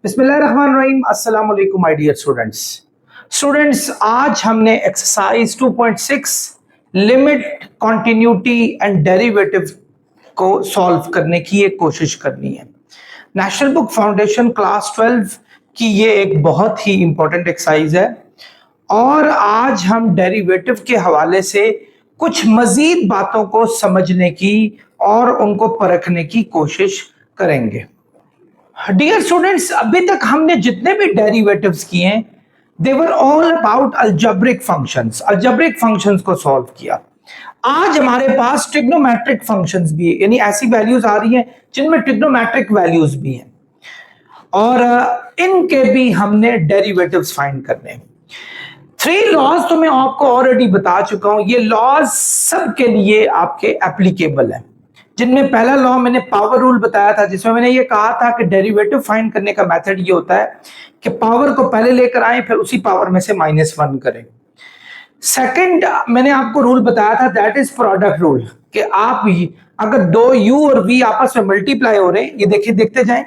बिस्मिल्लाहिर्रहमानिर्रहीम। अस्सलाम वालेकुम माय डियर स्टूडेंट्स, आज हमने exercise 2.6 limit continuity and derivative को सॉल्व करने की एक कोशिश करनी है। नेशनल बुक फाउंडेशन क्लास 12 की ये एक बहुत ही इंपॉर्टेंट एक्सरसाइज है और आज हम डेरिवेटिव के हवाले से कुछ मजीद बातों को समझने की और उनको परखने की कोशिश करेंगे। डियर स्टूडेंट्स, अभी तक हमने जितने भी डेरिवेटिव्स किए हैं they were all about algebraic functions को सॉल्व किया। आज हमारे पास ट्रिग्नोमेट्रिक फंक्शंस भी है, यानी ऐसी वैल्यूज आ रही हैं जिनमें ट्रिग्नोमेट्रिक वैल्यूज भी हैं और इनके भी हमने डेरिवेटिव्स फाइंड करने हैं। 3 लॉज तो मैं आपको ऑलरेडी बता चुका हूं, ये लॉज सबके लिए आपके एप्लीकेबल है। जिनमें पहला लॉ मैंने पावर रूल बताया था, जिसमें मैंने ये कहा था कि डेरिवेटिव फाइंड करने का मेथड ये होता है कि पावर को पहले लेकर आए फिर उसी पावर में से -1 करें। सेकंड मैंने आपको रूल बताया था, दैट इज प्रोडक्ट रूल, कि आप अगर दो u और v आपस में मल्टीप्लाई हो रहे हैं, ये देखिए देखते जाएं।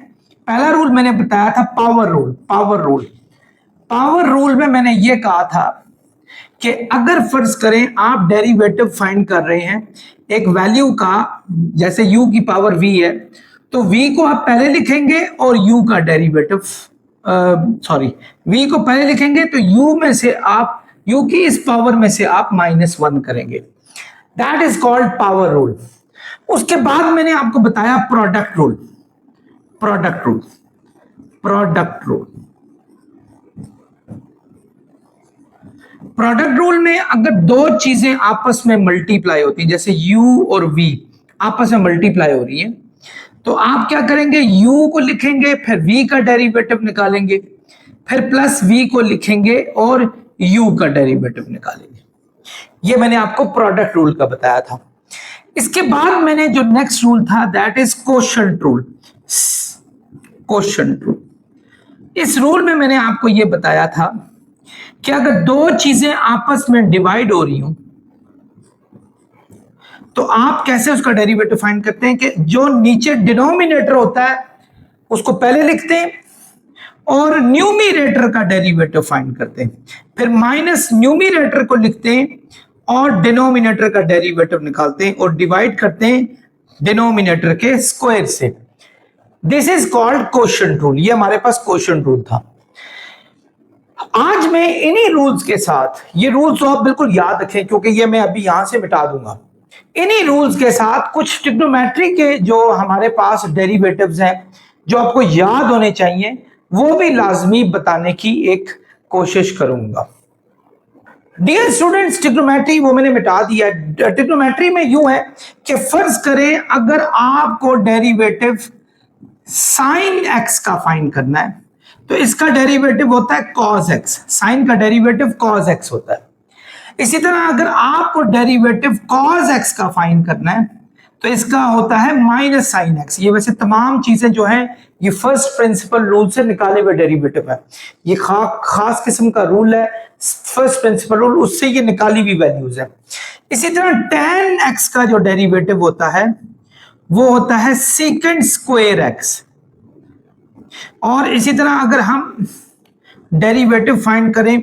पहला रूल मैंने बताया था पावर रूल में मैंने ये कहा था कि अगर फर्ज करें आप डेरिवेटिव फाइंड कर रहे हैं एक वैल्यू का, जैसे u की पावर v है, तो v को आप पहले लिखेंगे और u का डेरिवेटिव v को पहले लिखेंगे तो u में से आप u की इस पावर में से आप -1 करेंगे। That is called power rule. उसके बाद मैंने आपको बताया प्रोडक्ट रूल में अगर दो चीजें आपस में मल्टीप्लाई होती, जैसे u और v आपस में मल्टीप्लाई हो रही है, तो आप क्या करेंगे, u को लिखेंगे फिर v का डेरिवेटिव निकालेंगे, फिर प्लस v को लिखेंगे और u का डेरिवेटिव निकालेंगे। ये मैंने आपको प्रोडक्ट रूल का बताया था। इसके बाद मैंने जो नेक्स्ट रूल था दैट इज क्वोशंट रूल। इस रूल में मैंने आपको ये बताया था कि अगर दो चीजें आपस में डिवाइड हो रही हो तो आप कैसे उसका डेरिवेटिव फाइंड करते हैं कि जो नीचे डिनोमिनेटर होता है उसको पहले लिखते हैं और न्यूमिनेटर का डेरिवेटिव फाइंड करते हैं, फिर माइनस न्यूमिनेटर को लिखते हैं और डिनोमिनेटर का डेरिवेटिव निकालते हैं और डिवाइड करते हैं डिनोमिनेटर के स्क्वायर से। This is called quotient rule. ये हमारे पास क्वोशंट रूल था। आज मैं इन्हीं रूल्स के साथ, ये रूल्स तो आप बिल्कुल याद रखें क्योंकि ये मैं अभी यहां से मिटा दूंगा, इन्हीं रूल्स के साथ कुछ ट्रिग्नोमेट्री के जो हमारे पास डेरिवेटिव्स हैं जो आपको याद होने चाहिए वो भी लाजमी बताने की एक कोशिश करूंगा। डियर स्टूडेंट्स, ट्रिग्नोमेट्री वो मैंने मिटा दिया। ट्रिग्नोमेट्री में यूं है कि फर्ज करें अगर आपको डेरिवेटिव साइन x का फाइंड करना है तो इसका डेरिवेटिव होता है cos x, साइन का डेरिवेटिव cos x होता है। इसी तरह अगर आपको डेरिवेटिव cos x का फाइंड करना है तो इसका होता है माइनस साइन x। ये वैसे तमाम चीजें जो हैं ये फर्स्ट प्रिंसिपल रूल से निकाले हुए डेरिवेटिव है। ये खास किस्म का रूल है, फर्स्ट प्रिंसिपल रूल, उससे ये निकाली हुई वैल्यूज है। इसी तरह tan x का जो डेरिवेटिव होता है वो होता है सेकंड स्क्वायर x। और इसी तरह अगर हम डेरिवेटिव फाइंड करें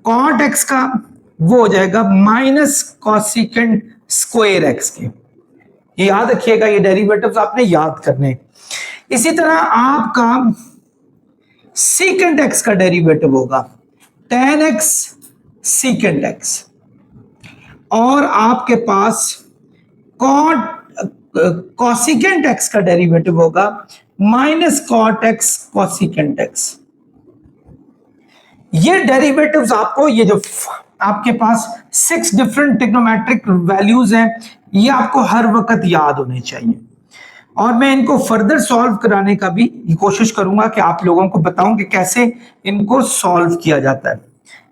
cot x का, वो हो जाएगा माइनस कॉसेकेंड स्क्वायर x के। ये याद रखिएगा, ये डेरिवेटिव्स आपने याद करने। इसी तरह आपका सेकंड x का डेरिवेटिव होगा tan x सेकंड x, और आपके पास कॉसेकेंट x का डेरिवेटिव होगा माइनस cot x कॉसेकेंट x। ये डेरिवेटिव्स आपको, ये जो आपके पास 6 डिफरेंट ट्रिग्नोमेट्रिक वैल्यूज हैं, ये आपको हर वक्त याद होने चाहिए और मैं इनको फर्दर सॉल्व कराने का भी कोशिश करूंगा कि आप लोगों को बताऊं कि कैसे इनको सॉल्व किया जाता है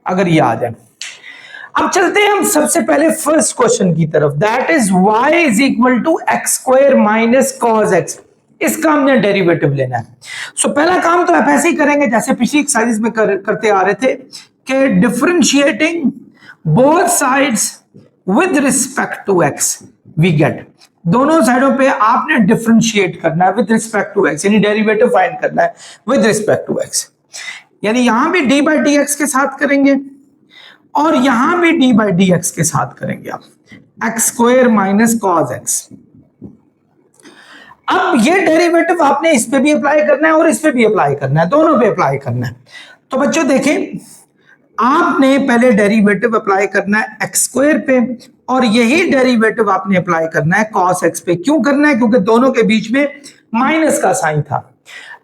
अगर ये आ जाए। अब चलते हैं हम सबसे पहले फर्स्ट क्वेश्चन की तरफ, that is y is equal to x square minus cos X. इसका हमने डेरिवेटिव लेना है। सो पहला काम तो आप ऐसे ही करेंगे जैसे पिछली एक्सरसाइज में करते आ रहे थे कि differentiating both sides with respect to x we get. दोनों साइडों पे आपने डिफरेंशिएट करना है विद रिस्पेक्ट टू एक्स, यानी डेरिवेटिव फाइंड करना है विद रिस्पेक्ट टू एक्स। यानी यहां भी डी बाई डी एक्स के साथ करेंगे और यहां भी डी बाई डी एक्स के साथ करेंगे आप, x square minus cos x. अब ये डेरिवेटिव आपने इस पे भी अप्लाई करना है और इस पे भी अप्लाई करना है, दोनों पे अप्लाई करना है। तो बच्चों देखें, आपने पहले डेरिवेटिव अप्लाई करना है एक्स स्क्वायर पे और यही डेरिवेटिव आपने अप्लाई करना है कॉस एक्स पे। क्यों करना है? क्योंकि दोनों के बीच में माइनस का साइन था।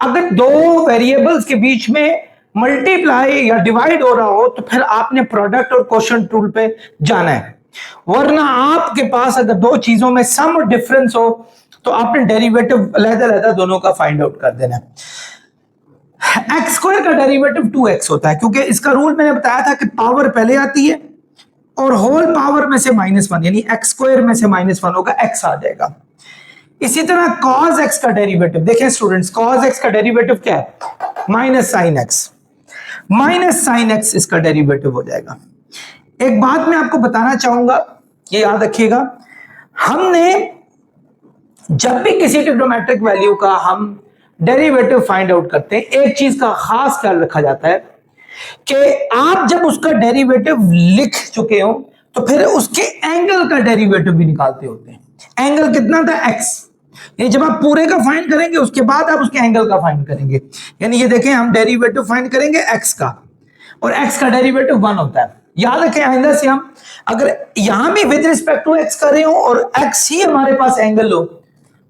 अगर दो वेरिएबल्स के बीच में मल्टीप्लाई या डिवाइड हो रहा हो तो फिर आपने प्रोडक्ट और कोशेंट रूल पे जाना है, वरना आपके पास अगर दो चीजों में सम डिफरेंस हो तो आपने डेरिवेटिव अलग-अलग दोनों का फाइंड आउट कर देना है। एक्स स्क्वायर का डेरिवेटिव 2x होता है, क्योंकि इसका रूल मैंने बताया था कि पावर पहले आती है और होल पावर में से -1, यानी एक्स स्क्वायर में से -1 होगा, x आ जाएगा। इसी तरह cos x का डेरिवेटिव देखें स्टूडेंट्स, cos x का डेरिवेटिव क्या है? Minus sine x, minus sine x इसका डेरिवेटिव हो जाएगा। एक बात मैं आपको बताना चाहूंगा, ये याद रखिएगा, हमने जब भी किसी ट्रिग्नोमेट्रिक वैल्यू का हम डेरिवेटिव फाइंड आउट करते हैं, एक चीज का खास ख्याल रखा जाता है कि आप जब उसका डेरिवेटिव लिख चुके हो तो फिर उसके एंगल का डेरिवेटिव भी निकालते होते हैं। एंगल कितना था? x। यानी जब आप पूरे का फाइंड करेंगे उसके बाद आप उसके एंगल का फाइंड करेंगे। यानी ये देखें, हम डेरिवेटिव फाइंड करेंगे x का और x का डेरिवेटिव 1 होता है। याद रखें, आइंदा से हम अगर यहां भी विद रिस्पेक्ट टू x कर रहे हो और x ही हमारे पास एंगल हो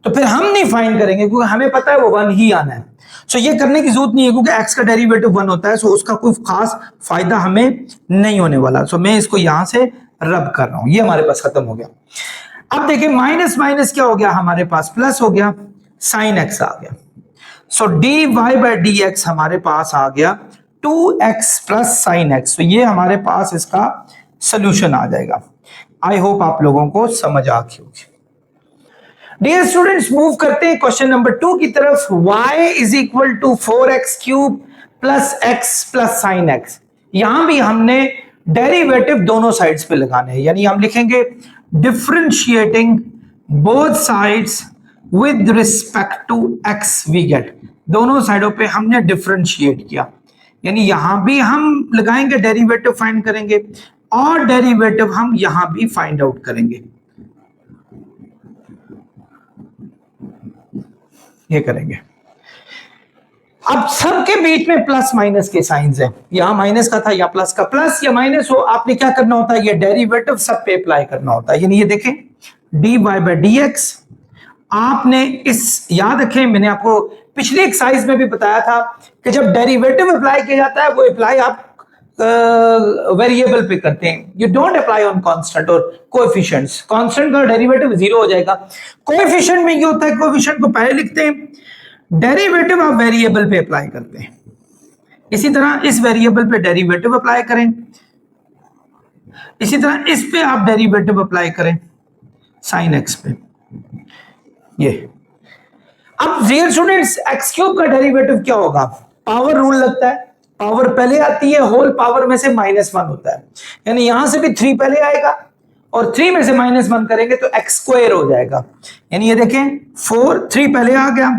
तो फिर हम नहीं फाइंड करेंगे, क्योंकि हमें पता है वो 1 ही आना है। सो ये करने की जरूरत नहीं है, क्योंकि x का डेरिवेटिव 1 होता है, सो उसका कोई खास फायदा हमें नहीं होने वाला। सो मैं इसको यहां से रब कर रहा हूं, ये हमारे पास खत्म हो गया। अब देखिए, माइनस माइनस क्या हो गया हमारे पास? प्लस हो गया, साइन x आ गया। So d Y by D x हमारे पास आ गया 2x प्लस साइन एक्स। तो ये हमारे पास इसका सोल्यूशन आ जाएगा। आई होप आप लोगों को समझ आ गई होगी। डियर स्टूडेंट्स, मूव करते हैं क्वेश्चन नंबर 2 की तरफ। y is equal to 4x cube plus x plus sine X. यहां भी हमने डेरिवेटिव दोनों साइड्स पे लगाने हैं, यानी हम लिखेंगे differentiating both sides with respect to x we get. दोनों साइडों पे हमने डिफरेंशिएट किया, यानी यहां भी हम लगाएंगे डेरिवेटिव फाइंड करेंगे और डेरिवेटिव हम यहां भी फाइंड आउट करेंगे। ये करेंगे। अब सबके बीच में प्लस माइनस के साइंस हैं, यहां माइनस का था या प्लस का, प्लस या माइनस हो आपने क्या करना होता है? ये डेरिवेटिव सब पे अप्लाई करना होता है। यानी ये देखें, D Y by D X, आपने इस याद रखें, मैंने आपको पिछले एक्सरसाइज में भी बताया था कि जब डेरिवेटिव अप्लाई किया जाता है वो अप्लाई आप वेरिएबल पे करते हैं। You don't apply on constant और कोएफिशिएंट्स। कांस्टेंट का डेरिवेटिव 0 हो जाएगा। कोएफिशिएंट में ये होता है, कोएफिशिएंट को पहले लिखते हैं, डेरिवेटिव आप वेरिएबल पे अप्लाई करते हैं। इसी तरह इस वेरिएबल पे डेरिवेटिव अप्लाई करें, इसी तरह इस पे आप डेरिवेटिव अप्लाई करें साइन एक्स पे। ये अब रियल स्टूडेंट्स, एक्स क्यूब का डेरिवेटिव क्या होगा? पावर रूल लगता है, पावर पहले आती है, होल पावर में से -1 होता है, यानी यहां से भी 3 पहले आएगा और 3 में से -1 करेंगे तो एक्स स्क्वायर हो जाएगा। यानी ये देखें, 3 पहले आ गया,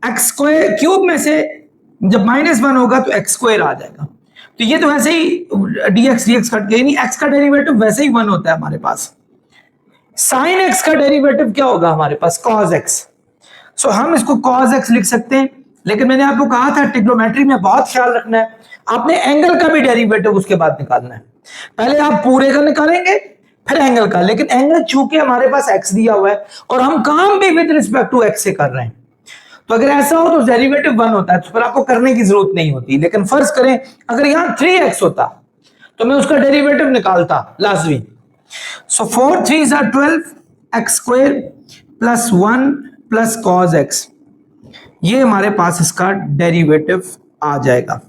एक्स स्क्वायर क्यूब में से जब -1 होगा तो एक्स स्क्वायर आ जाएगा। तो ये तो वैसे ही dx कट गया, यानी x का डेरिवेटिव वैसे ही 1 होता है हमारे पास। साइन x का डेरिवेटिव क्या होगा हमारे पास? cos x। सो हम इसको cos x लिख सकते हैं, लेकिन मैंने आपको कहा था ट्रिग्नोमेट्री में बहुत ख्याल रखना है, आपने एंगल का भी डेरिवेटिव उसके बाद निकालना है। पहले आप पूरे का निकालेंगे फिर एंगल का, लेकिन एंगल चूंकि हमारे पास x दिया हुआ है और हम काम भी विद रिस्पेक्ट टू x से कर रहे हैं, तो अगर ऐसा हो तो डेरिवेटिव 1 होता है, तो फिर आपको करने की जरूरत नहीं होती। लेकिन फर्ज करें अगर यहां 3x होता तो मैं उसका डेरिवेटिव निकालता लाजमी। सो 4 3s are 12, x square plus 1 plus cos x, ये हमारे पास इसका डेरिवेटिव आ जाएगा।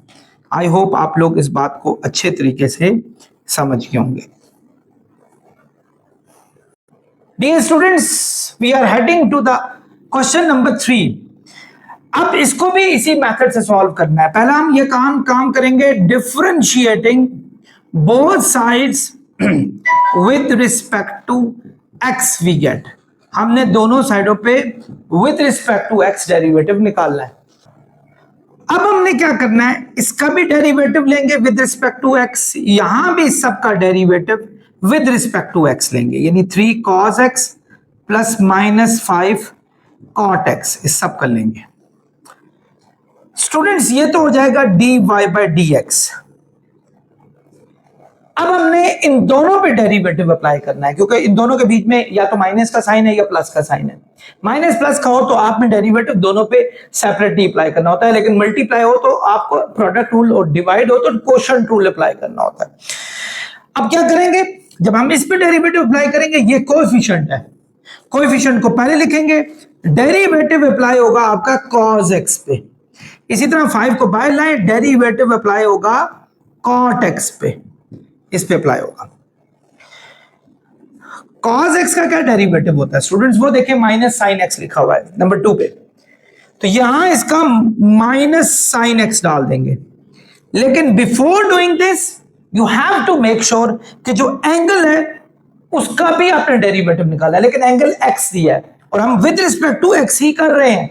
आई होप आप लोग इस बात को अच्छे तरीके से समझ गए होंगे। Dear students, we are heading to the question number 3। अब इसको भी इसी मेथड से सॉल्व करना है। पहला हम ये काम करेंगे differentiating both sides with respect to x we get. हमने दोनों साइडों पे with respect to x derivative निकालना है। अब हमने क्या करना है, इसका भी डेरिवेटिव लेंगे विद रिस्पेक्ट टू एक्स, यहां भी सबका derivative with respect to X लेंगे, यानी 3 cos x plus -5 cot x, इस सब कर लेंगे। स्टूडेंट्स ये तो हो जाएगा dy बाय dx। अब हमने इन दोनों पे डेरिवेटिव अप्लाई करना है, क्योंकि इन दोनों के बीच में या तो माइनस का साइन है या प्लस का साइन है। माइनस प्लस का हो तो आप में डेरिवेटिव दोनों पे सेपरेटली अप्लाई करना होता है, लेकिन मल्टीप्लाई हो तो आपको प्रोडक्ट रूल, और डिवाइड हो तो कोशेंट रूल अप्लाई करना होता है। अब क्या करेंगे, जब हम इस पे डेरिवेटिव अप्लाई करेंगे, ये कोएफिशिएंट है, कोएफिशिएंट को पहले लिखेंगे, डेरिवेटिव अप्लाई होगा आपका cos x पे। इसी तरह 5 को बाहर लाएं, डेरिवेटिव अप्लाई होगा cot x पे, इस पे अप्लाई होगा। cos x का क्या डेरिवेटिव होता है स्टूडेंट्स, वो देखें, माइनस साइन x लिखा हुआ है नंबर 2 पे, तो यहां इसका माइनस साइन x डाल देंगे। लेकिन before doing this you have to make sure कि जो एंगल है उसका भी आपने डेरिवेटिव निकाला है, लेकिन एंगल x दिया है और हम विद रिस्पेक्ट टू x ही कर रहे हैं,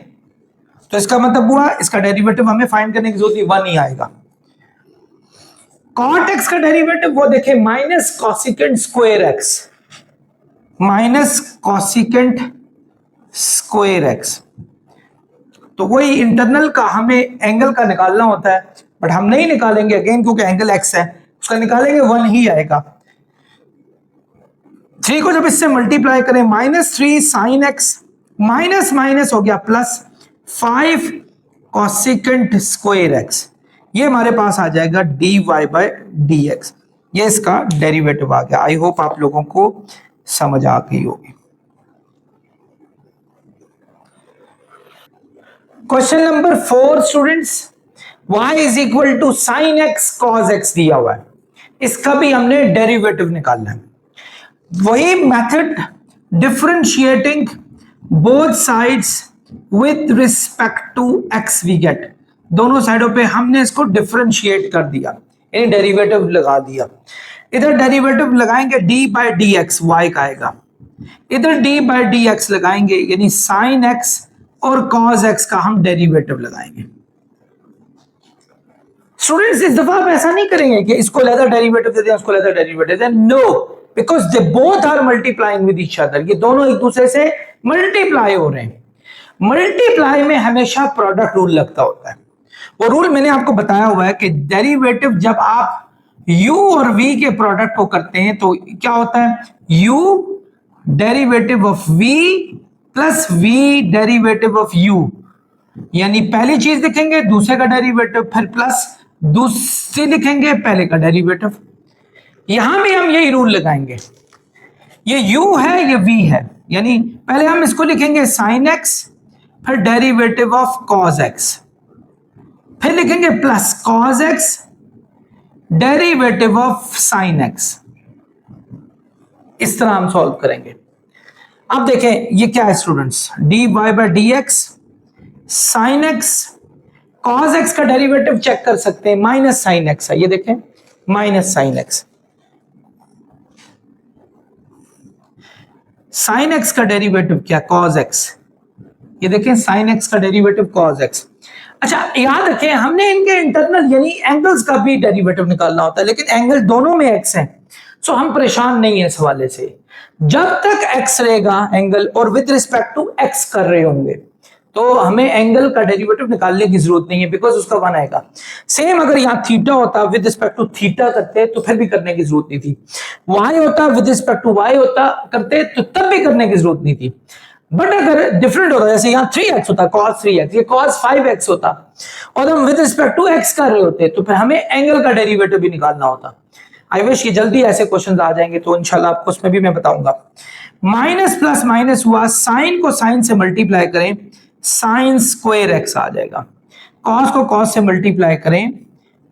तो इसका मतलब हुआ इसका डेरिवेटिव हमें फाइंड करने की जरूरत नहीं, 1 ही आएगा। cot x का डेरिवेटिव वो देखें, minus cosecant square x, minus cosecant square x, तो वही इंटरनल का हमें एंगल का निकालना होता है, बट हम नहीं निकालेंगे अगेन, क्योंकि एंगल x है, उसका निकालेंगे 1 ही आएगा। 3 को जब इससे मल्टीप्लाई करें, -3 sin x, माइनस माइनस हो गया प्लस 5 कॉसिकेंट स्क्वायर x, ये हमारे पास आ जाएगा dy बाय dx, ये इसका डेरिवेटिव आ गया। आई होप आप लोगों को समझ आ गई होगी। Question number 4 students, y is equal to sine x cos x दिया हुआ है, इसका भी हमने डेरिवेटिव निकालना है। वही method, differentiating both sides with respect to x we get, दोनों साइडों पे हमने इसको डिफरेंशिएट कर दिया, यानी डेरिवेटिव लगा दिया। इधर डेरिवेटिव लगाएंगे d बाय dx, y का आएगा, इधर d बाय dx लगाएंगे, यानी साइन x और cos x का हम डेरिवेटिव लगाएंगे। स्टूडेंट्स इस दफा आप ऐसा नहीं करेंगे कि इसको लेदर डेरिवेटिव दे दें, उसको लेदर डेरिवेटिव दे दें, no, because they both are multiplying with each other, ये दोनों एक दूसरे से मल्टीप्लाई हो रहे हैं। मल्टीप्लाई में हमेशा प्रोडक्ट रूल लगता होता है, वो रूल मैंने आपको बताया हुआ है कि डेरिवेटिव जब आप u और v के प्रोडक्ट को करते हैं तो क्या होता है, u derivative of v plus v derivative of u, यानी पहली चीज लिखेंगे दूसरे का डेरिवेटिव, फिर प्लस दूसरी लिखेंगे पहले का डेरिवेटिव। यहां भी हम यही रूल लगाएंगे, ये u है ये v है, यानी पहले हम इसको लिखेंगे साइन x, फिर डेरिवेटिव ऑफ cos x, फिर लिखेंगे plus cos x derivative of sine x। इस तरह हम सॉल्व करेंगे। अब देखें ये क्या है students, dy by dx sine x, cos x का डेरिवेटिव चेक कर सकते हैं, माइनस साइन x है, ये देखें minus sine x, sine x का डेरिवेटिव क्या, cos x, ये देखें साइन x का डेरिवेटिव cos x। अच्छा याद रखें हमने इनके इंटरनल यानी एंगल्स का भी डेरिवेटिव निकालना होता है, लेकिन एंगल दोनों में x है, सो हम परेशान नहीं है इस हवाले से। जब तक x रहेगा एंगल और विद रिस्पेक्ट टू x कर रहे होंगे तो हमें एंगल का डेरिवेटिव निकालने की जरूरत नहीं है, बिकॉज उसका 1 आएगा। सेम अगर यहाँ थीटा होता विद रिस्पेक्ट टू थीटा करते तो फिर भी करने की जरूरत नहीं थी, y होता विद रिस्पेक्ट टू y होता करते तो तब भी करने की जरूरत नहीं थी। बट अगर डिफरेंट होता, जैसे यहाँ 3x होता cos 3x, ये cos 5x होता, और हम विद रिस्पेक्ट टू x कर रहे होते तो फिर हमें एंगल का डेरिवेटिव भी निकालना होता। आई विश ये जल्दी ऐसे क्वेश्चंस आ जाएंगे, तो इंशाल्लाह आपको उसमें भी मैं बताऊंगा। माइनस प्लस माइनस हुआ, साइन को साइन से मल्टीप्लाई करें, साइन स्क्वायर x आ जाएगा, कॉस को कॉस से मल्टीप्लाई करें,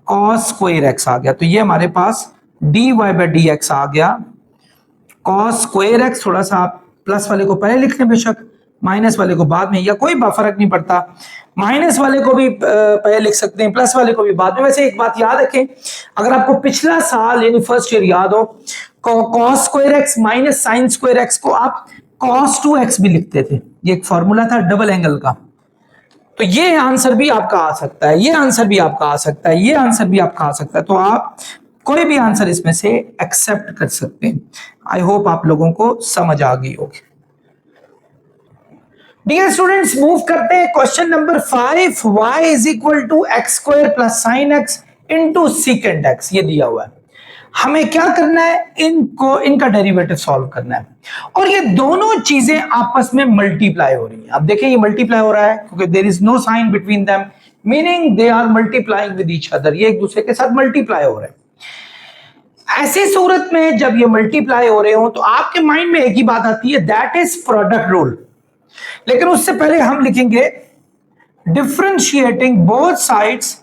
कॉस स्क्वायर x आ गया, तो ये हमारे पास dy बाय dx आ गया, कॉस स्क्वायर x। थोड़ा सा आप प्लस वाले को पहले लिख लें बेशक, माइनस वाले को बाद में, या कोई फर्क नहीं पड़ता, माइनस वाले को भी पहले लिख सकते हैं, प्लस वाले को भी बाद में। वैसे एक बात याद रखें, अगर आपको पिछला साल यानी फर्स्ट ईयर याद हो, cos square x minus sine square x को आप cos 2x भी लिखते थे, ये एक फॉर्मूला था डबल एंगल का। तो ये आंसर भी आपका आ सकता है, ये आंसर भी आपका आ सकता है, ये आंसर भी आपका आ सकता है। तो आप कोई भी आंसर इसमें से एक्सेप्ट कर सकते हैं। आई होप आप लोगों को समझ आ गई होगी। डियर स्टूडेंट्स, मूव करते हैं question number 5। y is equal to x square plus sine x into secant x, ये दिया हुआ है। हमें क्या करना है, इनका डेरिवेटिव सॉल्व करना है, और ये दोनों चीजें आपस में मल्टीप्लाई हो रही हैं। अब देखें ये मल्टीप्लाई हो रहा है क्योंकि there is no sign between them, meaning they are multiplying with each other, ये एक दूसरे के साथ मल्टीप्लाई हो रहे हैं। ऐसी सूरत में जब ये मल्टीप्लाई हो रहे हो तो आपके माइंड में एक ही बात आती है, दैट इज प्रोडक्ट रूल। लेकिन उससे पहले हम लिखेंगे differentiating both sides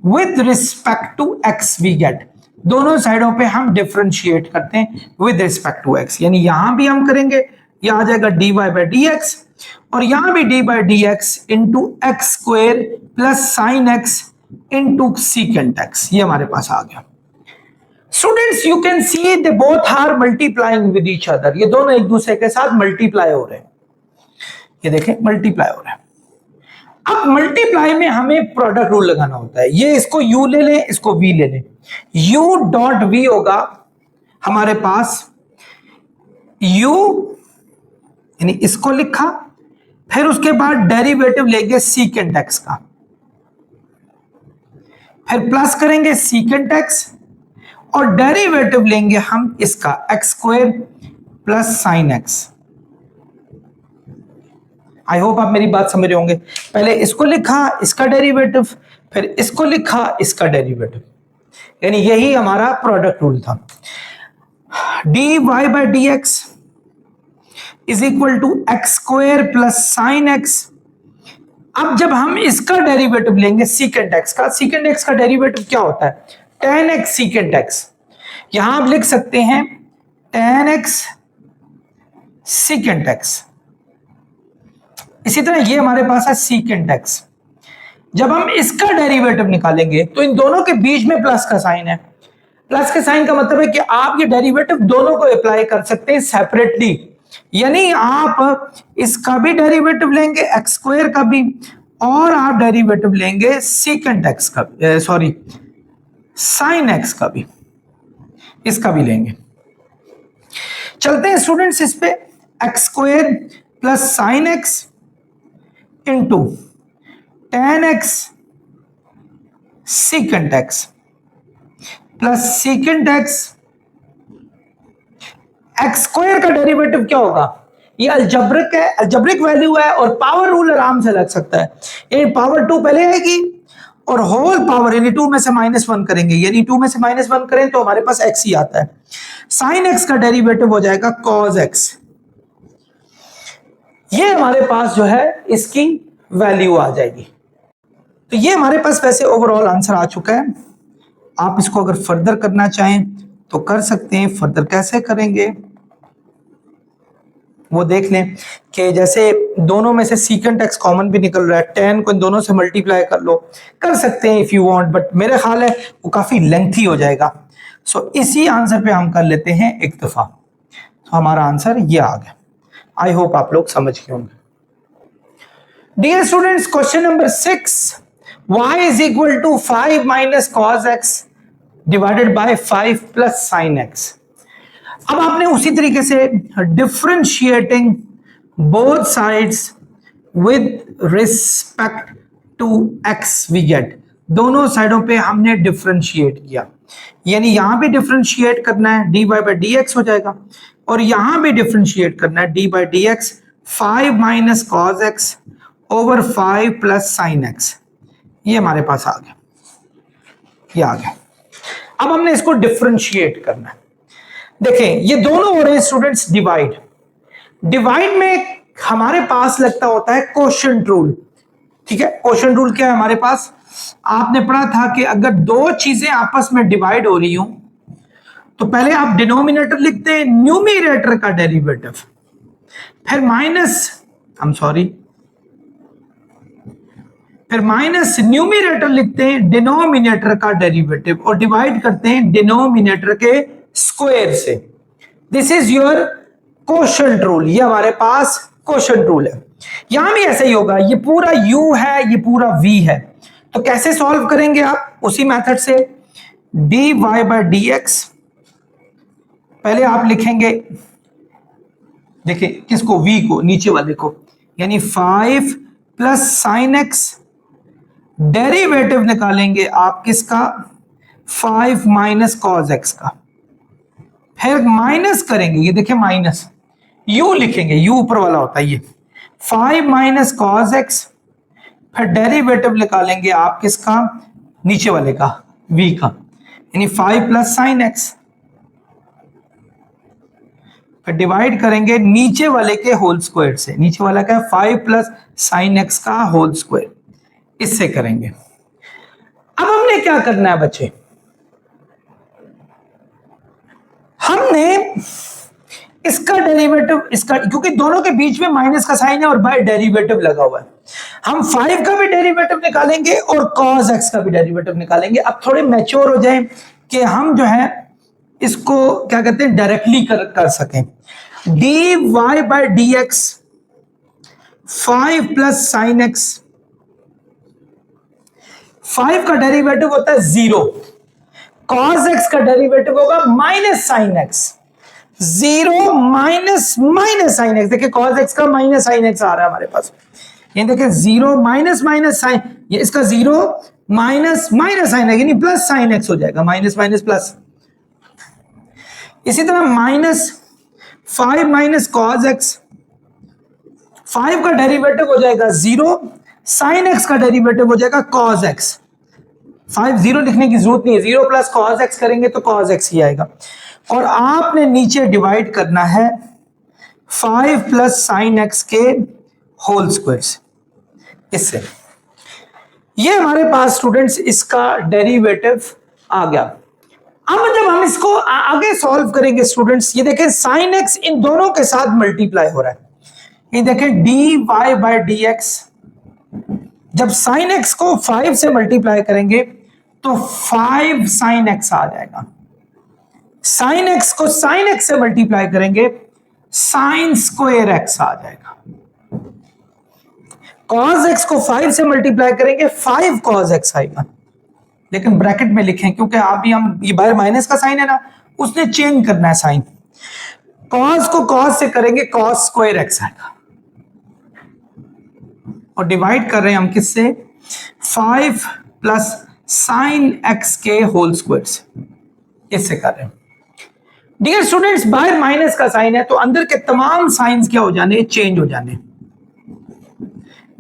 with respect to x we get, दोनों साइडों पे हम डिफरेंशिएट करते हैं विद रिस्पेक्ट टू एक्स, यानी यहां भी हम करेंगे, यह आ जाएगा dy बाई डी एक्स, और यहां भी dy by D x into x square plus sine x into secant x, ये हमारे पास आ गया। Students you can see they both are multiplying with each other, ये दोनों एक दूसरे के साथ मल्टीप्लाई हो रहे हैं, ये देखें मल्टीप्लाई हो रहा है। अब मल्टीप्लाई में हमें प्रोडक्ट रूल लगाना होता है, ये इसको u ले लें, इसको v ले लें, u डॉट v होगा हमारे पास u, यानी इसको लिखा, फिर उसके बाद डेरिवेटिव लेंगे सीकेंट एक्स का, फिर प्लस करेंगे सीकेंट एक्स, और डेरिवेटिव लेंगे हम इसका x square plus sine x. आई होप आप मेरी बात समझ रहे होंगे। पहले इसको लिखा, इसका डेरिवेटिव, फिर इसको लिखा, इसका डेरिवेटिव, यानी यही हमारा प्रोडक्ट रूल था। dy by D x is equal to x square plus sine x. अब जब हम इसका डेरिवेटिव लेंगे सीकेंट एक्स का, सीकेंट एक्स का डेरिवेटिव क्या होता है, tan x सीकेंट एक्स, यहां आप लिख सकते हैं tan x सीकेंट एक्स। इसी तरह ये हमारे पास है सीकेंट एक्स। जब हम इसका डेरिवेटिव निकालेंगे तो इन दोनों के बीच में प्लस का साइन है, प्लस के साइन का मतलब है कि आप ये डेरिवेटिव दोनों को अप्लाई कर सकते हैं सेपरेटली, यानी आप इसका भी डेरिवेटिव लेंगे एक्स स्क्वायर का भी, और आप डेरिवेटिव लेंगे सीकेंट एक्स का, सॉरी साइन एक्स का भी, इसका भी लेंगे। चलते हैं स्टूडेंट्स इस पे, x square plus sine x into tan x secant x plus secant x, x square का डेरिवेटिव क्या होगा, ये अलजब्रिक है, अलजब्रिक वैल्यू है, और पावर रूल आराम से लग सकता है, यानी पावर 2 पहले आएगी और होल पावर यानी 2 में से -1 करेंगे, यानी 2 में से -1 करें तो हमारे पास x ही आता है। साइन x का डेरिवेटिव हो जाएगा cos x, ये हमारे पास जो है इसकी वैल्यू आ जाएगी। तो ये हमारे पास वैसे ओवरऑल आंसर आ चुका है। आप इसको अगर फर्दर करना चाहें तो कर सकते हैं। फर्दर कैसे करेंगे वो देख लें कि जैसे दोनों में से सीकेंट एक्स कॉमन भी निकल रहा है, tan को इन दोनों से मल्टीप्लाई कर लो, कर सकते हैं इफ यू वांट, बट मेरे ख्याल है वो काफी लेंथी हो जाएगा। सो इसी आंसर पे हम कर लेते हैं एक दफा, तो हमारा आंसर ये आ गया। आई होप आप लोग समझ गए होंगे। Dear students, question number 6, y is equal to 5 minus cos x divided by 5 plus sine x. अब आपने उसी तरीके से differentiating both sides with respect to x we get, दोनों साइडों पे हमने डिफरेंशिएट किया, यानी यहां भी डिफरेंशिएट करना है, dy बाई डी एक्स हो जाएगा, और यहां भी डिफरेंशिएट करना है, dy by D x 5 minus cos x over 5 plus sine x. ये हमारे पास आ गया, ये आ गया। अब हमने इसको डिफरेंशिएट करना है। देखें ये दोनों हो रहे हैं स्टूडेंट्स डिवाइड, डिवाइड में हमारे पास लगता होता है कोशेंट रूल, ठीक है। कोशेंट रूल क्या है हमारे पास, आपने पढ़ा था कि अगर दो चीजें आपस में डिवाइड हो रही हो तो पहले आप डिनोमिनेटर लिखते हैं न्यूमरेटर का डेरिवेटिव, फिर माइनस न्यूमरेटर लिखते हैं डिनोमिनेटर का डेरिवेटिव, और डिवाइड करते हैं डिनोमिनेटर के स्क्वायर से। This is your quotient rule, ये हमारे पास कोशेंट रूल है। यहां भी ऐसा ही होगा, ये पूरा u है, ये पूरा v है, तो कैसे सॉल्व करेंगे आप? उसी मेथड से dy बाय dx, पहले आप लिखेंगे, देखिए किसको, v को, नीचे वाले को, यानी 5 प्लस साइन एक्स, डेरिवेटिव निकालेंगे आप किसका, 5 माइनस कॉस एक्स का, फिर माइनस करेंगे, ये देखिए माइनस, u लिखेंगे, u ऊपर वाला होता है ये, 5 माइनस कॉस एक्स, फिर डेरिवेटिव निकालेंगे आप किसका, नीचे वाले का, v का, यानी 5 प्लस साइन एक्स, फिर डिवाइड करेंगे नीचे वाले के होल स्क्वायर से, नीचे वाला क्या है, 5 प्लस साइन एक्स का होल स्क्वायर, इससे करेंगे। अब हमने क्या करना है बच्चे, हमने इसका डेरिवेटिव, इसका, क्योंकि दोनों के बीच में माइनस का साइन है और बाय डेरिवेटिव लगा हुआ है, हम 5 का भी डेरिवेटिव निकालेंगे और cos x का भी डेरिवेटिव निकालेंगे। अब थोड़े मैच्योर हो जाएं कि हम जो है इसको क्या कहते हैं, डायरेक्टली कर सकें। dy by dx 5 plus sine x, 5 का डेरिवेटिव होता है 0, cos x का डेरिवेटिव होगा minus sine x, 0 minus minus sine x, देखिए cos x का माइनस साइन एक्स आ रहा है हमारे पास, ये देखिए 0 माइनस माइनस साइन, ये इसका 0 माइनस माइनस साइन है, यानी प्लस साइन एक्स हो जाएगा, माइनस माइनस प्लस। इसी तरह माइनस 5 माइनस कॉस एक्स, 5 का डेरिवेटिव हो जाएगा 0, साइन एक्स का डेरिवेटिव हो जाएगा cos x, 5 0 लिखने की जरूरत नहीं है, 0 प्लस cos x करेंगे तो cos x ही आएगा, और आपने नीचे डिवाइड करना है 5 प्लस साइन एक्स के होल स्क्वायर से, इससे। ये हमारे पास स्टूडेंट्स इसका डेरिवेटिव आ गया। अब जब हम इसको आगे सॉल्व करेंगे स्टूडेंट्स, ये देखें साइन एक्स इन दोनों के साथ मल्टीप्लाई हो रहा है, ये देखें dy बाय dx, जब साइन एक्स को 5 से मल्टीप्लाई करेंगे तो 5 साइन एक्स आ जाएगा, साइन एक्स को साइन एक्स से मल्टीप्लाई करेंगे साइन स्क्वायर एक्स आ जाएगा, cos x को 5 से मल्टीप्लाई करेंगे 5 cos x आएगा, लेकिन ब्रैकेट में लिखें क्योंकि अभी हम, ये बाहर माइनस का साइन है ना, उसने चेंज करना है साइन, cos को cos से करेंगे cos स्क्वायर x आएगा, और डिवाइड कर रहे हैं हम किससे, 5 प्लस साइन x के होल स्क्वायर से, इससे कर रहे हैं। डियर स्टूडेंट्स, बाहर माइनस का साइन है तो अंदर के तमाम साइंस क्या हो जाने, चेंज हो जाने,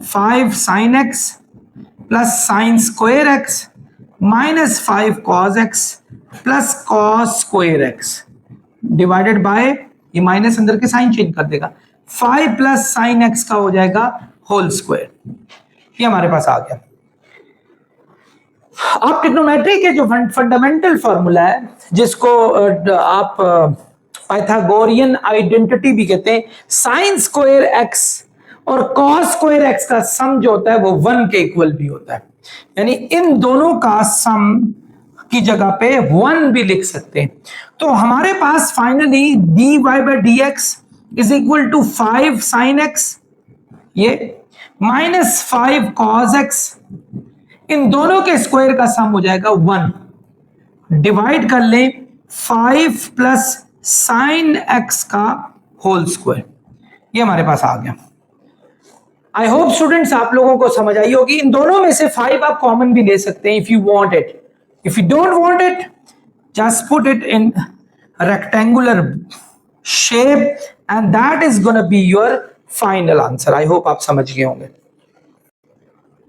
5 sine x plus sine square x minus 5 cos x plus cos square x divided bye, ये माइनस अंदर के साइन चेंज कर देगा, 5 प्लस साइन एक्स का हो जाएगा होल स्क्वायर, ये हमारे पास आ गया। आप ट्रिग्नोमेट्री के जो फंडामेंटल फॉर्मूला है, जिसको आप पाइथागोरियन आइडेंटिटी भी कहते हैं, साइन स्क्वायर एक्स और कॉस स्क्वायर एक्स का सम जो होता है वो 1 के इक्वल भी होता है, यानी इन दोनों का सम की जगह पे 1 भी लिख सकते हैं। तो हमारे पास finally dy by dx is equal to 5 sine x, ये माइनस 5 कॉस एक्स, इन दोनों के स्क्वायर का सम हो जाएगा 1, डिवाइड कर ले 5 प्लस साइन एक्स का होल स्क्वायर, ये हमारे पास आ गया। आई होप स्टूडेंट्स आप लोगों को समझ आई होगी। इन दोनों में से 5 आप कॉमन भी ले सकते हैं if you want it, if you don't want it just put it in rectangular shape and that is gonna be your final answer. I hope आप समझ गए होंगे।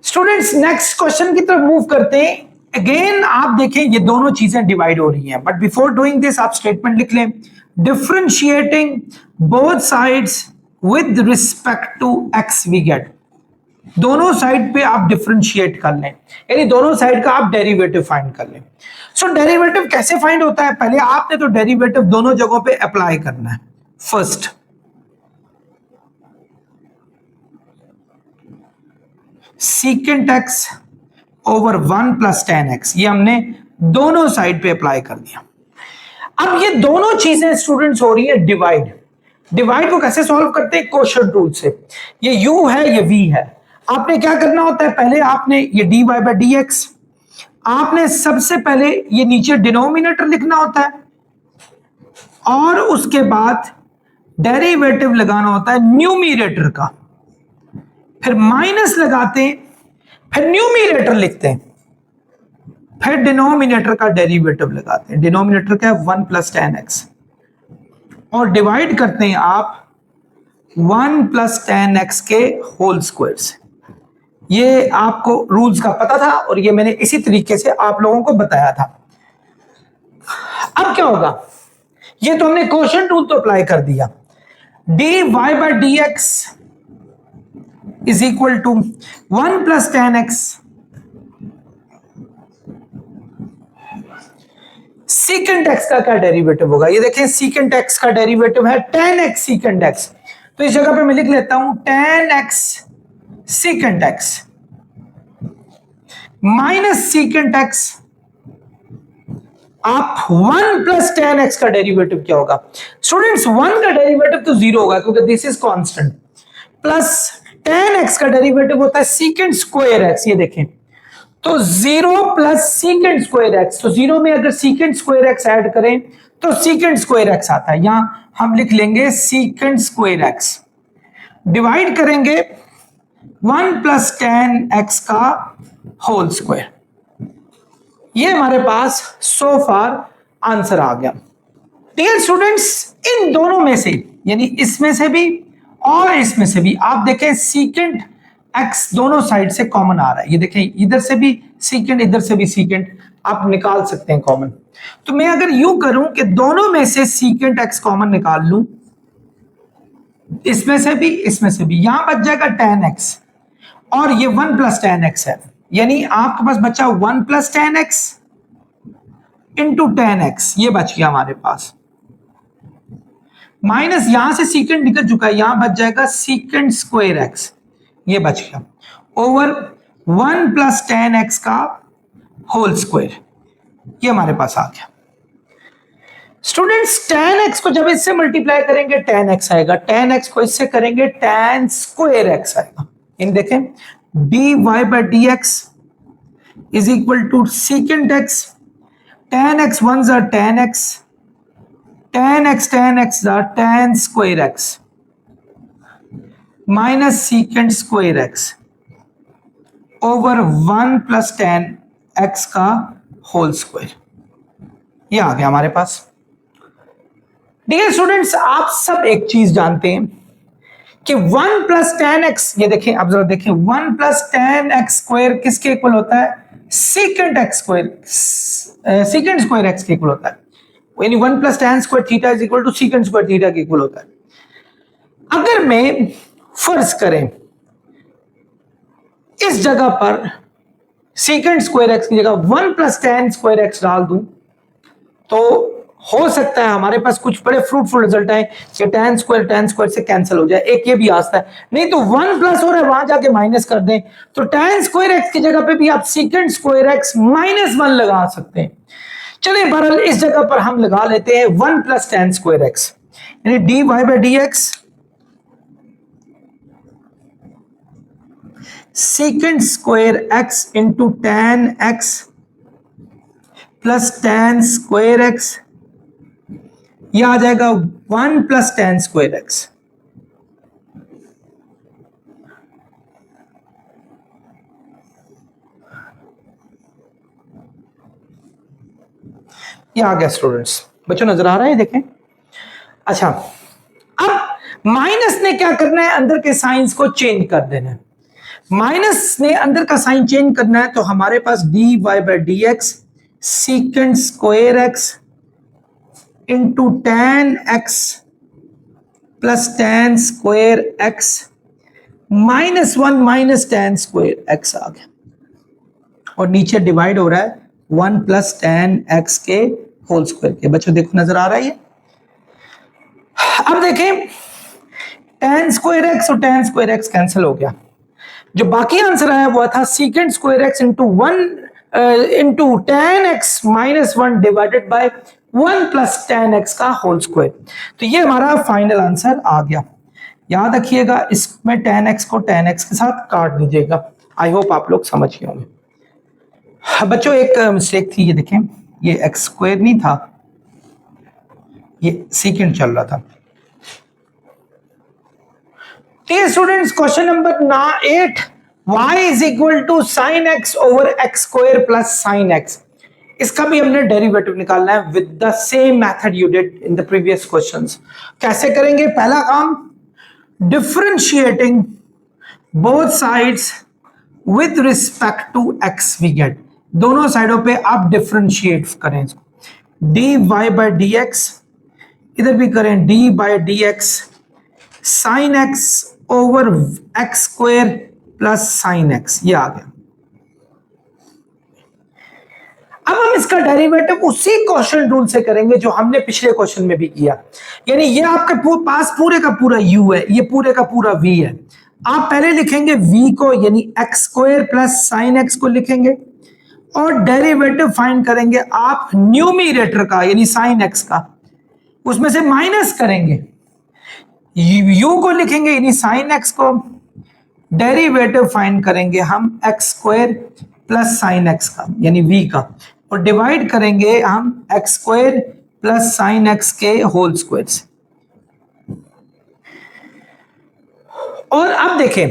स्टूडेंट्स नेक्स्ट क्वेश्चन की तरफ मूव करते हैं। अगेन आप देखें ये दोनों चीजें डिवाइड हो रही हैं, बट बिफोर डूइंग दिस आप स्टेटमेंट लिख लें, differentiating both sides with respect to x we get, दोनों साइड पे आप डिफरेंशिएट कर लें, यानी दोनों साइड का आप डेरिवेटिव फाइंड कर लें। सो डेरिवेटिव कैसे फाइंड होता है, पहले आपने तो डेरिवेटिव दोनों जगहों पे अप्लाई करना है। First secant x over 1 plus ten x, ये हमने दोनों साइड पे अप्लाई कर दिया। अब ये दोनों चीजें स्टूडेंट्स हो रही है डिवाइड, डिवाइड को कैसे सॉल्व करते हैं? कोशेंट रूल से। ये u है, ये v है। आपने क्या करना होता है, पहले आपने ये dy बाय dx, आपने सबसे पहले ये नीचे डिनोमिनेटर लिखना होता है और उसके बाद डेरिवेटिव लगाना होता है न्यूमिनेटर का, फिर माइनस लगाते हैं, फिर न्यूमिनेटर लिखते हैं, फिर डिनोमिनेटर का डेरिवेटिव लगाते हैं। डिनोमिनेटर क्या है? 1 प्लस टेन एक्स, और डिवाइड करते हैं आप 1 प्लस टेन एक्स के होल स्क्वायर से। ये आपको रूल्स का पता था और ये मैंने इसी तरीके से आप लोगों को बताया था। अब क्या होगा, ये तो हमने क्वोशिएंट रूल तो अप्लाई कर दिया। dy by dx is equal to 1 plus ten x secant x का क्या डेरिवेटिव होगा? ये देखें, सीकेंट एक्स का डेरिवेटिव है tan x सीकेंट x, तो इस जगह पे मैं लिख लेता हूं tan x secant x minus secant x। आप 1 प्लस tan x का डेरिवेटिव क्या होगा? स्टूडेंट्स 1 का डेरिवेटिव तो 0 होगा क्योंकि this is constant, plus tan x का डेरिवेटिव होता है सीकेंट स्क्वायर x। ये देखें, तो 0 प्लस सीकेंट स्क्वायर x, तो 0 में अगर सीकेंट स्क्वायर x ऐड करें तो सीकेंट स्क्वायर x आता है। यहां हम लिख लेंगे सीकेंट स्क्वायर x, डिवाइड करेंगे 1 प्लस tan x का होल स्क्वायर। ये हमारे पास सो फार आंसर आ गया। डियर स्टूडेंट्स, इन दोनों में से, यानी इसमें से भी और इसमें से भी, आप देखें सीकेंट x दोनों साइड से कॉमन आ रहा है। ये देखें, इधर से भी सीकेंट, इधर से भी सीकेंट, आप निकाल सकते हैं कॉमन। तो मैं अगर यूं करूं कि दोनों में से सीकेंट x कॉमन निकाल लूं, इसमें से भी इसमें से भी, यहां बच जाएगा tan x और ये 1 प्लस tan x है, यानी आपके पास बचा 1 plus tan x into tan x, ये बच गया हमारे पास। माइनस यहां से सीकेंट निकल चुका है, यहां बच जाएगा सीकेंट स्क्वायर x, ये बच गया, ओवर 1 प्लस tan x का होल स्क्वायर, ये हमारे पास आ गया। स्टूडेंट्स tan x को जब इससे मल्टीप्लाई करेंगे tan x आएगा, tan x को इससे करेंगे tan स्क्वायर x आएगा। इन देखें, dy by dx is equal to secant x, tan x 1 जा tan x, tan x जा tan square x minus secant square x over 1 plus tan x का होल स्क्वायर, ये आ गया हमारे पास। डियर स्टूडेंट्स, आप सब एक चीज जानते हैं कि 1 प्लस tan x, ये देखें, आप जरा देखें, 1 प्लस tan x स्क्वायर किसके इक्वल होता है? Secant x square, secant square x के इक्वल होता है, यानी 1 plus tan square theta is equal to secant square theta के इक्वल होता है। अगर मैं फर्ज करें इस जगह पर सीकेंट स्क्वायर x की जगह 1 प्लस tan स्क्वायर x डाल दूं, तो हो सकता है हमारे पास कुछ बड़े फ्रूटफुल रिजल्ट आए कि tan स्क्वायर से कैंसिल हो जाए। एक ये भी आस्ता है, नहीं तो 1 प्लस हो रहा है, वहां जाके माइनस कर दें, तो tan स्क्वायर x की जगह पे भी आप सीकेंट स्क्वायर x माइनस 1 लगा सकते हैं। चलिए बहरहाल इस जगह पर हम लगा लेते हैं 1 प्लस tan स्क्वायर x, यानी dy by dx secant square x into tan x plus tan square x, यह आ जाएगा 1 प्लस tan स्क्वायर x। यह आ गया स्टूडेंट्स, बच्चों नजर आ रहा है? देखें, अच्छा अब माइनस ने क्या करना है? अंदर के साइंस को चेंज कर देना है। माइनस ने अंदर का साइन चेंज करना है, तो हमारे पास dy by dx secant square x into tan x plus tan square x minus 1 minus tan square x आ गया, और नीचे डिवाइड हो रहा है 1 प्लस tan x के होल स्क्वायर के। बच्चों देखो, नजर आ रहा है ये? अब देखें, tan स्क्वायर x और tan स्क्वायर x कैंसिल हो गया, जो बाकी आंसर आया वो था secant square x into 1 into tan x minus 1 divided by 1 plus ten x का होल स्क्वायर। तो ये हमारा फाइनल आंसर आ गया। याद रखिएगा इसमें टेन एक्स को टेन एक्स के साथ काट दीजिएगा। आई होप आप लोग समझ गए होंगे। बच्चों एक मिस्टेक थी, ये देखें, ये एक्स स्क्वायर नहीं था, ये सेकंड चल रहा था। Students question number 8, y is equal to sine x over x square plus sine x. इसका भी हमने डेरिवेटिव निकालना है with the same method you did in the previous questions. कैसे करेंगे? पहला काम, differentiating both sides with respect to x we get. दोनों साइडों पे आप डिफरेंशिएट करें इसको। dy बाय dx, इधर भी करें dy by dx sine x over x square plus sine x, ये आ गया। अब हम इसका डेरिवेटिव उसी क्वेश्चन रूल से करेंगे जो हमने पिछले क्वेश्चन में भी किया। यानी ये आपके पास पूरे का पूरा u है, ये पूरे का पूरा v है। आप पहले लिखेंगे v को, यानी x square plus sine x को लिखेंगे, और डेरिवेटिव फाइंड करेंगे आप न्यूमरेटर का, यानी साइन एक्स का, उसमें से माइनस करेंगे। u को लिखेंगे यानी साइन एक्स को, डेरिवेटिव फाइंड करेंगे हम x square plus sine x का यानी v का, और डिवाइड करेंगे हम x square plus sine x के होल स्क्वायर से। और अब देखें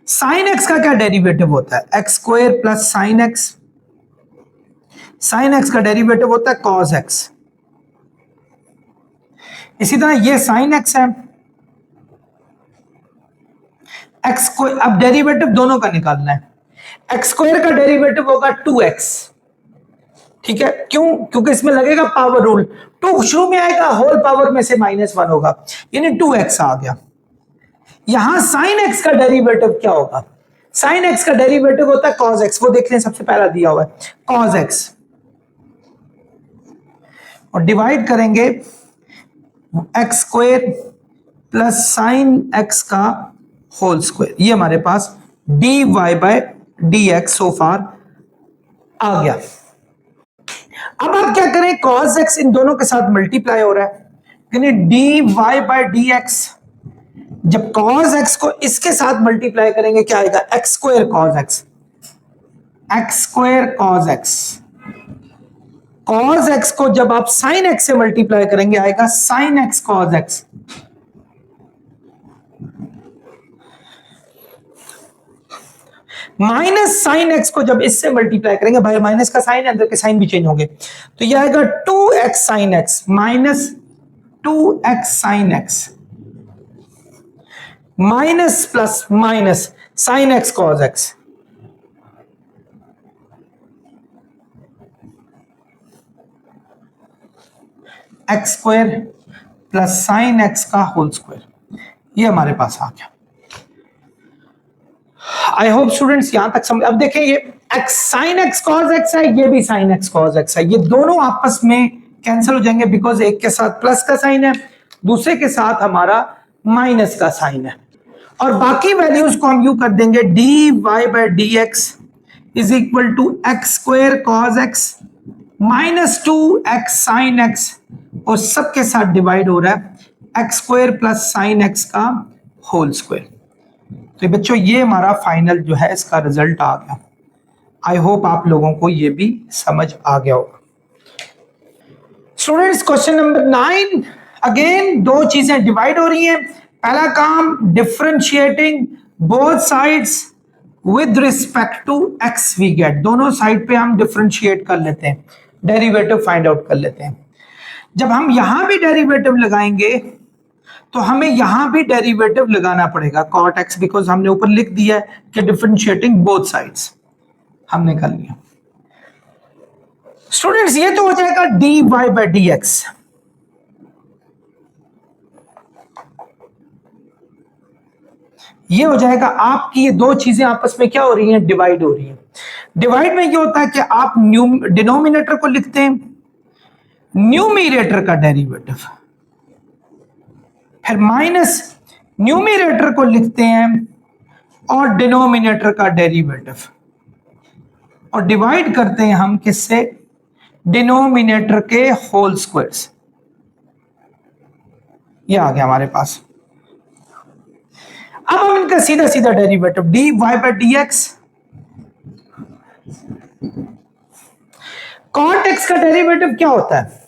साइन एक्स का क्या डेरिवेटिव होता है? X square plus sine x. Sine x का डेरिवेटिव होता है कॉस एक्स। इसी तरह ये साइन एक्स है, एक्स को अब डेरिवेटिव दोनों का निकालना है। एक्स स्क्वायर का डेरिवेटिव होगा 2x, ठीक है? क्यों? क्योंकि इसमें लगेगा पावर रूल, 2 शुरू में आएगा, होल पावर में से -1 होगा, यानी 2x आ गया। यहां साइन एक्स का डेरिवेटिव क्या होगा? साइन एक्स का डेरिवेटिव होता है कॉस एक्स, वो देख लें, सबसे पहला दिया हुआ है कॉस एक्स, और डिवाइड करेंगे x square plus sine x का होल स्क्वायर। ये हमारे पास dy बाय dx सो फार आ गया। अब आप क्या करें? cos x इन दोनों के साथ मल्टीप्लाई हो रहा है, यानी dy बाय dx। जब cos x को इसके साथ मल्टीप्लाई करेंगे क्या आएगा? x square cos x, x square cos x। cos x को जब आप sin x से मल्टीप्लाई करेंगे आएगा sin x cos x। Minus sine x को जब इससे मल्टीप्लाई करेंगे, भाई माइनस का साइन, अंदर के साइन भी चेंज होंगे, तो यह आएगा 2x sine x minus 2x sine x, minus plus minus sine x cos x. X square plus sine x का होल स्क्वायर, ये हमारे पास आ गया। आई होप स्टूडेंट्स यहां तक समझ। अब देखिए ये x sine x cos x है, ये भी साइन एक्स कॉस एक्स है, ये दोनों आपस में कैंसिल हो जाएंगे, बिकॉज एक के साथ प्लस का साइन है, दूसरे के साथ हमारा माइनस का साइन है, और बाकी वैल्यूज को हम यू कर देंगे d Y by D x is equal to x square cos x minus 2x sine x, और सबके साथ डिवाइड हो रहा है x square plus sine x का होल स्क्वायर। तो बच्चों ये हमारा फाइनल जो है इसका रिजल्ट आ गया। आई होप आप लोगों को ये भी समझ आ गया होगा। स्टूडेंट्स क्वेश्चन नंबर 9, अगेन दो चीजें डिवाइड हो रही हैं। पहला काम differentiating both sides with respect to x we get, दोनों साइड पे हम डिफरेंशिएट कर लेते हैं, डेरिवेटिव फाइंड आउट कर लेते हैं। जब हम यहां भी डेरिवेटिव लगाएंगे तो हमें यहां भी डेरिवेटिव लगाना पड़ेगा cot x, बिकॉज हमने ऊपर लिख दिया है कि डिफरेंशिएटिंग बोथ साइड्स, हमने कर लिया। स्टूडेंट्स ये तो हो जाएगा dy बाई dx, ये हो जाएगा आपकी, ये दो चीजें आपस में क्या हो रही हैं? डिवाइड हो रही हैं। डिवाइड में ये होता है कि आप डिनोमिनेटर को लिखते हैं न्यूमरेटर का डेरिवेटिव, फिर माइनस न्यूमरेटर को लिखते हैं और डिनोमिनेटर का डेरिवेटिव, और डिवाइड करते हैं हम किससे? डिनोमिनेटर के होल स्क्वायर्स। ये आ गया हमारे पास। अब हम इनका सीधा सीधा derivative d Y by D x, cot x का डेरिवेटिव क्या होता है?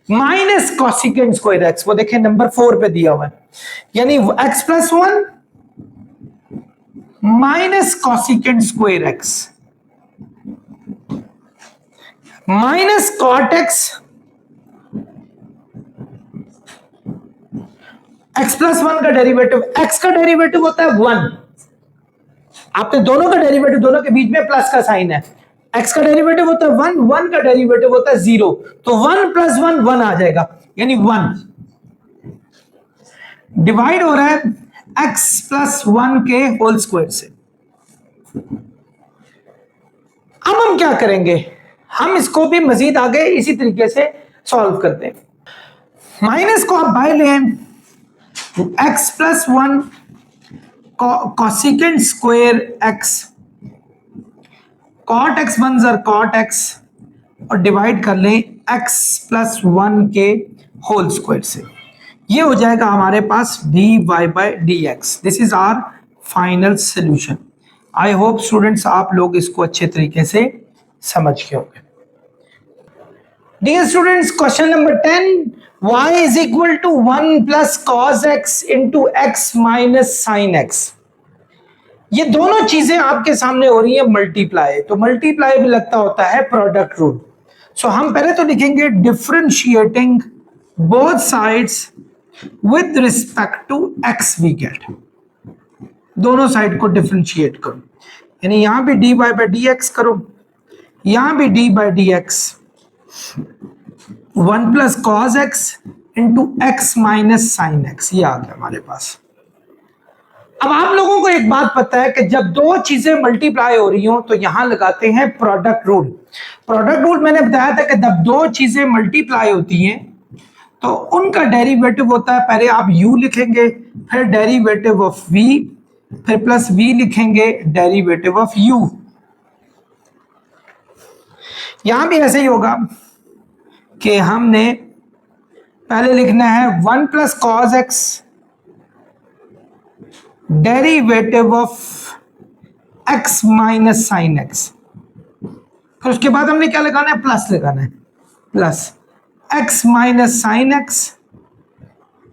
Minus cosecant square x. वो देखें नंबर 4 पे दिया हुआ है, यानी x plus 1 minus cosecant square x minus cot x, x plus 1 का डेरिवेटिव, एक्स का डेरिवेटिव होता है 1। आपने दोनों का डेरिवेटिव, दोनों के बीच में प्लस का साइन है। एक्स का डेरिवेटिव होता है 1, 1 का डेरिवेटिव होता है 0, तो 1 प्लस 1 1 आ जाएगा, यानी 1 डिवाइड हो रहा है एक्स प्लस 1 के होल स्क्वायर से। अब हम क्या करेंगे, हम इसको भी मजीद आगे इसी तरीके से सॉल्व करते हैं। माइनस को आप बाहर ले, x plus 1 cosecant square x, cot x 1 जर कॉट एक्स, और डिवाइड कर लें एक्स प्लस 1 के होल स्क्वायर से। ये हो जाएगा हमारे पास d Y by D x. This is our final solution. I hope students आप लोग इसको अच्छे तरीके से समझ गए होंगे। Dear students, question number 10, y is equal to 1 plus cos x into x minus sin x। ये दोनों चीजें आपके सामने हो रही है मल्टीप्लाई, तो मल्टीप्लाई भी लगता होता है प्रोडक्ट रूल। सो हम पहले तो लिखेंगे differentiating both sides with respect to x we get. दोनों साइड को डिफरेंशिएट करो, यानी यहां भी dy बाई डी एक्स करो, यहां भी D by D x, 1 plus cos x into x minus sine x. ये आ गया हमारे पास। अब आप लोगों को एक बात पता है कि जब दो चीजें मल्टीप्लाई हो रही हो तो यहां लगाते हैं प्रोडक्ट रूल। प्रोडक्ट रूल मैंने बताया था कि जब दो चीजें मल्टीप्लाई होती हैं तो उनका डेरिवेटिव होता है, पहले आप u लिखेंगे, फिर डेरिवेटिव ऑफ v, फिर प्लस v लिखेंगे डेरिवेटिव ऑफ u। यहां भी ऐसे ही होगा कि हमने पहले लिखना है 1 plus cos x derivative of x minus sine x, फिर उसके बाद हमने क्या लगाना है, प्लस लगाना है, plus x minus sine x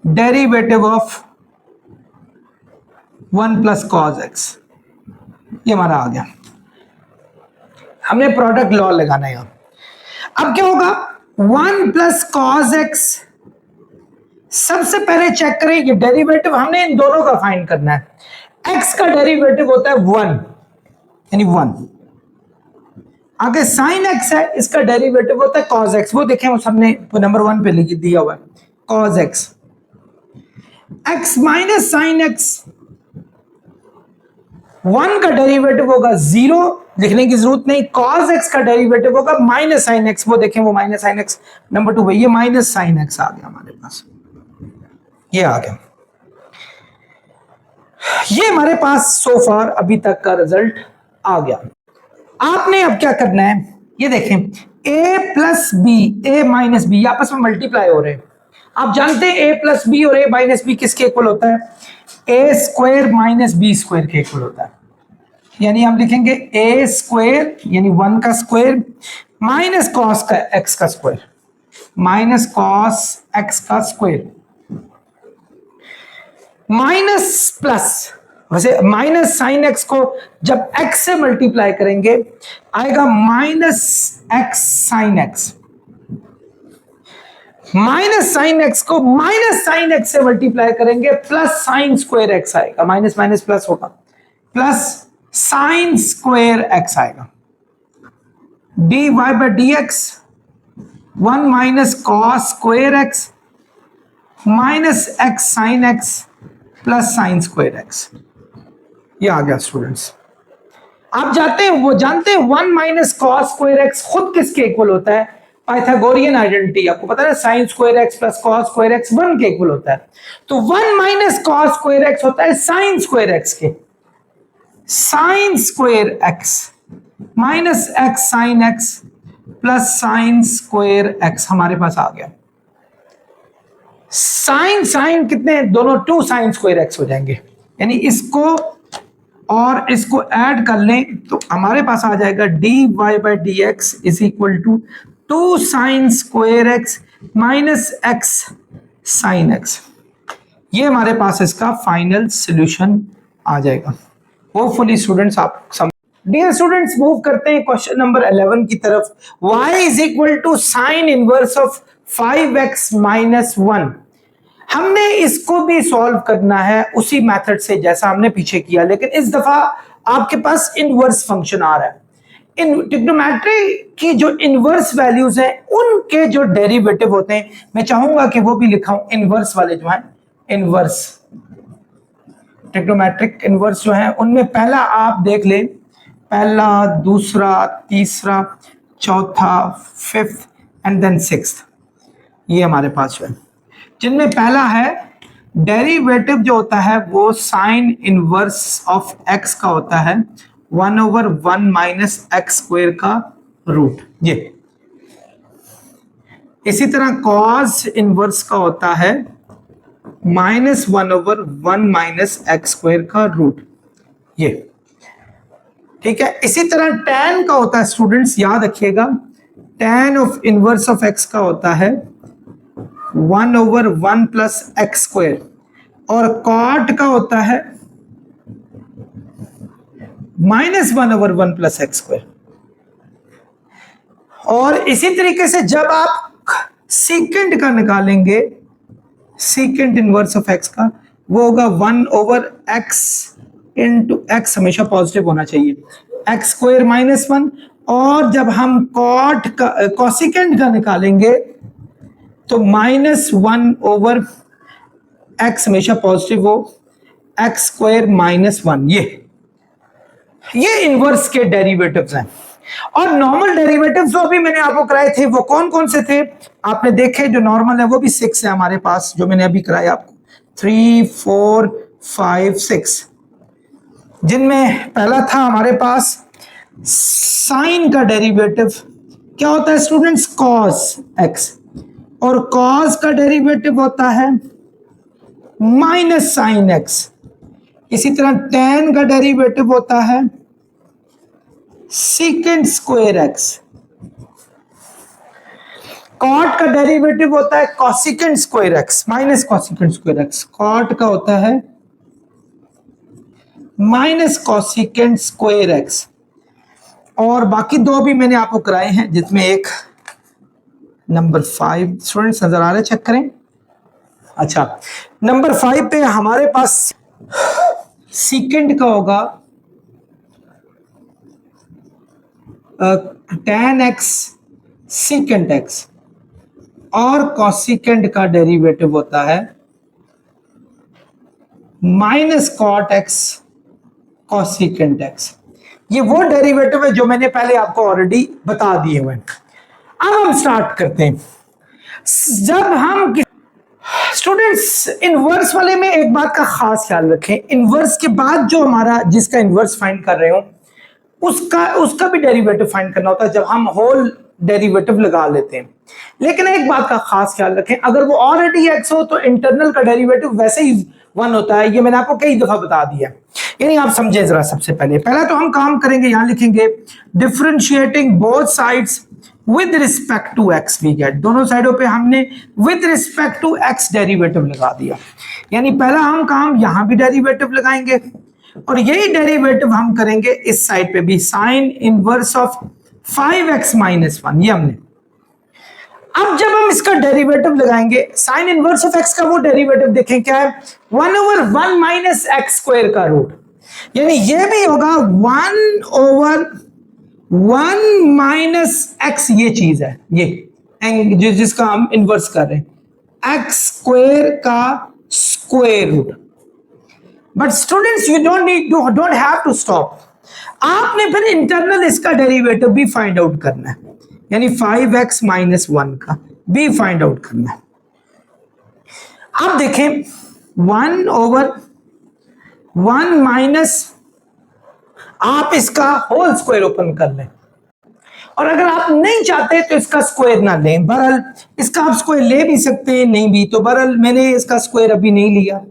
derivative of 1 plus cos x. ये हमारा आ गया। हमने प्रोडक्ट लॉ लगाना है यहां। अब क्या होगा, 1 प्लस कॉस एक्स, सबसे पहले चेक करें ये डेरिवेटिव हमने इन दोनों का फाइंड करना है। x का डेरिवेटिव होता है 1, यानी 1। आगे साइन x है, इसका डेरिवेटिव होता है cos x। वो देखें, वो सबने नंबर 1 पे लिख दिया हुआ है cos x। x minus sine x, 1 का डेरिवेटिव होगा 0, लिखने की जरूरत नहीं। cos x का डेरिवेटिव होगा माइनस साइन x। वो देखें, वो माइनस साइन x नंबर 2 पे, ये माइनस साइन x आ गया हमारे पास। ये आ गया। ये हमारे पास सो फार अभी तक का रिजल्ट आ गया। आपने अब क्या करना है, ये देखें, a plus b, a minus b आपस में मल्टीप्लाई हो रहे हैं। आप जानते हैं a प्लस बी और a माइनस बी किसके इक्वल होता है, a square minus B square के इक्वल होता है। यानी हम लिखेंगे a स्क्वायर यानी 1 का स्क्वायर माइनस कॉस का x का स्क्वायर, माइनस कॉस x का स्क्वायर माइनस प्लस, वैसे माइनस साइन एक्स को जब x से मल्टीप्लाई करेंगे आएगा minus x sine x. Minus sine x को माइनस साइन एक्स से मल्टीप्लाई करेंगे प्लस साइन स्क्वायर एक्स आएगा, माइनस माइनस प्लस होगा, प्लस साइन स्क्वायर एक्स आएगा। D Y by D x 1 minus cos square x minus x sine x plus sine square x. ये आ गया students. आप जानते हैं 1 माइनस कॉस स्क्वायर एक्स खुद किसके इक्वल होता है, पाइथागोरियन आइडेंटिटी आपको पता है, sign square x plus cos square x 1 के इक्वल होता है। तो 1 माइनस कॉस स्क्वायर एक्स होता है साइन स्क्वायर एक्स के, sign square x minus x sine x plus sine square x हमारे पास आ गया। साइन साइन कितने, दोनों 2 साइन स्क्वायर एक्स हो जाएंगे, यानी इसको और इसको ऐड कर लें तो हमारे पास आ जाएगा dy by D x is equal to 2 sine square x minus x sine x. ये हमारे पास इसका फाइनल सॉल्यूशन आ जाएगा। होपफुली स्टूडेंट्स आप समझ। डियर स्टूडेंट्स मूव करते हैं क्वेश्चन नंबर 11 की तरफ। y is equal to sine inverse of 5x minus 1। हमने इसको भी सॉल्व करना है उसी मेथड से जैसा हमने पीछे किया, लेकिन इस दफा आपके पास इनवर्स फंक्शन आ रहा है। इन ट्रिग्नोमेट्री की जो इनवर्स वैल्यूज हैं उनके जो डेरिवेटिव होते हैं, मैं चाहूंगा कि वो भी लिखाऊं। इनवर्स वाले जो हैं, इनवर्स ट्रिग्नोमेट्रिक इनवर्स जो है उनमें पहला आप देख लें, पहला, दूसरा, तीसरा, चौथा, फिफ्थ एंड देन सिक्स्थ। ये हमारे पास जो है, जिनमें पहला है डेरिवेटिव जो होता है वो साइन इनवर्स ऑफ एक्स का होता है 1/1 माइनस एक्स स्क्वायर का रूट। ये इसी तरह कॉस इनवर्स का होता है -1/1 माइनस एक्स स्क्वायर का रूट। ये ठीक है। इसी तरह tan का होता है, स्टूडेंट्स याद रखिएगा, tan of inverse of x का होता है 1/1 प्लस एक्स स्क्वायर, और cot का होता है -1/1 प्लस एक्स स्क्वायर। और इसी तरीके से जब आप सीकेंट का निकालेंगे, सीकेंट इनवर्स ऑफ x का, वो होगा 1/x इंटू एक्स, हमेशा पॉजिटिव होना चाहिए, एक्स स्क्वायर -1। और जब हम कॉट का कॉसिकेंट का निकालेंगे तो -1/x, हमेशा पॉजिटिव हो, एक्स स्क्वायर -1। ये इनवर्स के डेरिवेटिव्स हैं। और नॉर्मल डेरिवेटिव्स जो अभी मैंने आपको कराए थे वो कौन कौन से थे आपने देखे? जो नॉर्मल है वो भी 6 है हमारे पास, जो मैंने अभी कराया आपको, 3, 4, 5, 6, जिनमें पहला था हमारे पास साइन का डेरिवेटिव क्या होता है स्टूडेंट्स? कॉस एक्स, और कॉस का डेरिवेटिव होता है माइनस साइन एक्स। इसी तरह tan का डेरिवेटिव होता है सीकेंट स्क्वायर एक्स, कॉट का डेरिवेटिव होता है cosecant square x minus cosecant square x, cot का होता है माइनस कॉसिकेंट स्क्वायर एक्स। और बाकी दो भी मैंने आपको कराए हैं, जिसमें एक नंबर 5 स्टूडेंट्स नजर आ रहे, चेक करें। अच्छा, नंबर 5 पे हमारे पास सीकेंट का होगा tan x सीकेंट x, और कॉसिकेंट का डेरिवेटिव होता है minus cot x cosecant x। ये वो डेरिवेटिव है जो मैंने पहले आपको ऑलरेडी बता दिए हुए। अब हम स्टार्ट करते हैं। जब हम स्टूडेंट्स इनवर्स वाले में एक बात का खास ख्याल रखें, इनवर्स के बाद जो हमारा जिसका इनवर्स फाइंड कर रहे हो उसका भी डेरिवेटिव फाइंड करना होता है जब हम होल डेरिवेटिव लगा लेते हैं। लेकिन एक बात का खास ख्याल रखें, अगर वो ऑलरेडी एक्स हो तो इंटरनल का डेरिवेटिव वैसे ही 1 होता है। ये मैंने आपको कई दफा बता दिया, यानी आप समझे जरा। सबसे पहला तो हम काम करेंगे, यहां लिखेंगे differentiating both sides with respect to x we get. दोनों साइडों पे हमने with respect to x derivative लगा दिया, यानी पहला हम काम यहां भी डेरिवेटिव लगाएंगे, और यही डेरिवेटिव हम करेंगे इस साइड पे भी, sign inverse of 5x minus 1। ये हमने अब जब हम इसका डेरिवेटिव लगाएंगे, साइन इनवर्स ऑफ x का वो डेरिवेटिव देखें क्या है, 1/1 माइनस एक्स स्क्वायर का रूट, यानी ये भी होगा 1/1 माइनस एक्स। ये चीज है, ये जिसका हम इनवर्स कर रहे हैं, एक्स स्क्वायर का square root. But students you don't have to stop, आपने फिर इंटरनल इसका डेरिवेटिव भी फाइंड आउट करना है, यानी 5x माइनस 1 का भी फाइंड आउट करना है। अब देखें 1/1 माइनस, आप इसका होल स्क्वायर ओपन कर लें, और अगर आप नहीं चाहते तो इसका स्क्वायर ना लें, बहरहाल इसका आप स्क्वायर ले भी सकते हैं, नहीं भी, तो बहरहाल मैंने इसका स्क्वायर अभी नहीं लिया,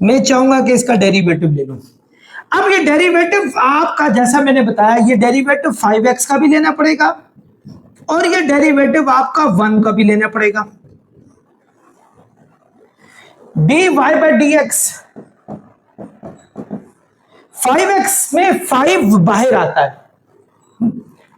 मैं चाहूंगा कि इसका डेरिवेटिव ले लूं। अब ये डेरिवेटिव आपका, जैसा मैंने बताया, ये डेरिवेटिव 5x का भी लेना पड़ेगा और ये डेरिवेटिव आपका 1 का भी लेना पड़ेगा। dy by dx, 5x में 5 बाहर आता है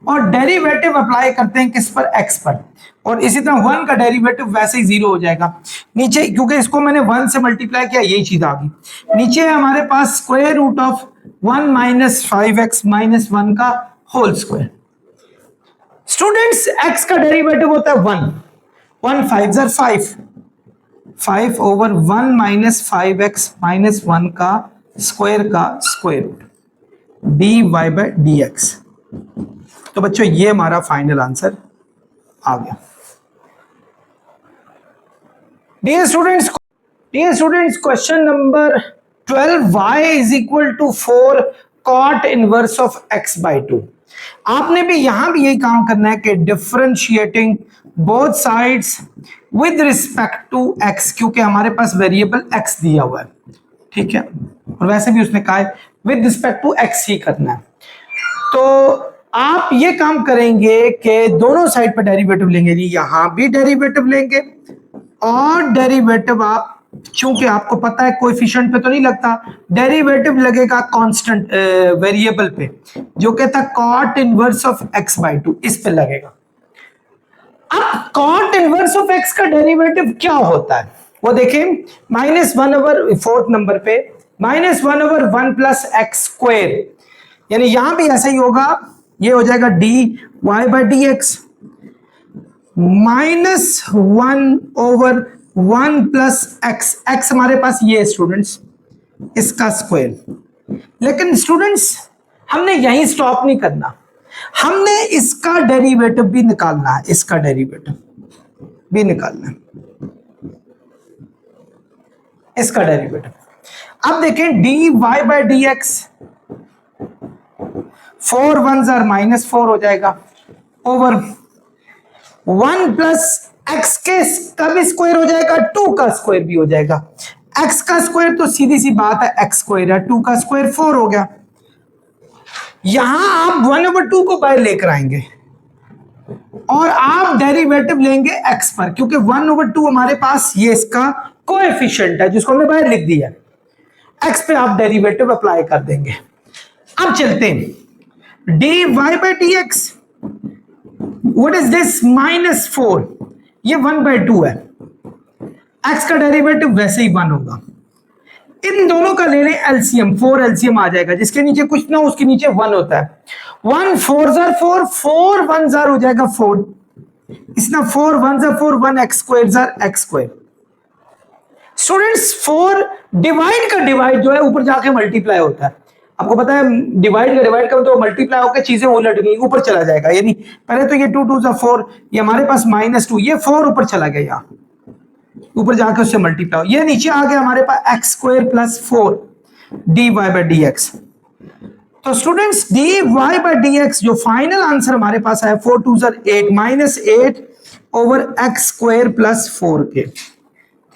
और डेरिवेटिव अप्लाई करते हैं किस पर, x पर, और इसी तरह 1 का डेरिवेटिव वैसे ही 0 हो जाएगा नीचे, क्योंकि इसको मैंने 1 से मल्टीप्लाई किया, यही चीज आ गई। नीचे है हमारे पास square root of 1 minus 5x minus 1 का होल स्क्वायर। स्टूडेंट्स x का डेरिवेटिव होता है 1, 1 5 5, 5 ओवर 1 माइनस 5x माइनस 1 का square root dy by dx। तो बच्चों ये हमारा फाइनल आंसर आ गया। Dear students, question number 12, y is equal to 4 cot inverse of x by 2। आपने भी यहां भी यही काम करना है कि differentiating both sides with respect to x, क्योंकि हमारे पास वेरिएबल x दिया हुआ है, ठीक है, और वैसे भी उसने कहा है विद रिस्पेक्ट टू x ही करना है। तो आप ये काम करेंगे कि दोनों साइड पर डेरिवेटिव लेंगे, यहां भी डेरिवेटिव लेंगे और डेरिवेटिव आप, चूंकि आपको पता है कोएफिशिएंट पे तो नहीं लगता, डेरिवेटिव लगेगा कांस्टेंट वेरिएबल पे, जो कहता है cot inverse of x by 2, इस पे लगेगा। अब cot इनवर्स ऑफ x का डेरिवेटिव क्या होता है वो देखें, -1 ओवर 4th नंबर पे -1 ओवर 1 प्लस एक्स स्क्वायर, यानी यहां भी ऐसा ही होगा, ये हो जाएगा dy by dx -1 over 1 plus x, x हमारे पास ये है स्टूडेंट्स, इसका स्क्वायर। लेकिन स्टूडेंट्स हमने यहीं स्टॉप नहीं करना, हमने इसका डेरिवेटिव भी निकालना है, इसका डेरिवेटिव भी निकालना है, इसका डेरिवेटिव। अब देखें dy by dx, 4 1s are -4 हो जाएगा ओवर 1 प्लस एक्स के का भी स्क्वायर हो जाएगा, 2 का स्क्वायर भी हो जाएगा। एक्स का स्क्वायर तो सीधी सी बात है एक्स स्क्वायर है, 2 का स्क्वायर 4 हो गया। यहां आप 1/2 को बाहर लेकर आएंगे और आप डेरिवेटिव लेंगे एक्स पर, क्योंकि 1/2 हमारे पास ये इसका कोएफिशिएंट है जिसको हमने बाहर लिख दिया, एक्स पे आप डेरिवेटिव अप्लाई कर देंगे। अब चलते हैं dy by dx, what is this, -4, ये 1/2 है, x का डेरिवेटिव वैसे ही 1 होगा। इन दोनों का ले लें एलसीएम, 4 एलसीएम आ जाएगा, जिसके नीचे कुछ ना उसके नीचे 1 होता है। 1 4s are 4, 4 1s are हो जाएगा 4, इसना 4 1s are 4, 1 x squares are x square। Students 4 divide का डिवाइड जो है ऊपर जाके मल्टीप्लाई होता है, आपको पता है डिवाइड का डिवाइड का तो मल्टीप्लाई होकर चीजें उलट गई, ऊपर चला जाएगा, यानी पहले तो ये 2 2s are 4, ये हमारे पास -2, ये 4 ऊपर चला गया, यहाँ ऊपर जाकर उससे मल्टीप्लाई, ये नीचे आ गया हमारे पास x square plus 4 dy by dx। तो स्टूडेंट्स dy बाई dx जो फाइनल आंसर हमारे पास है 4 2s are 8, -8 over x square plus 4 के,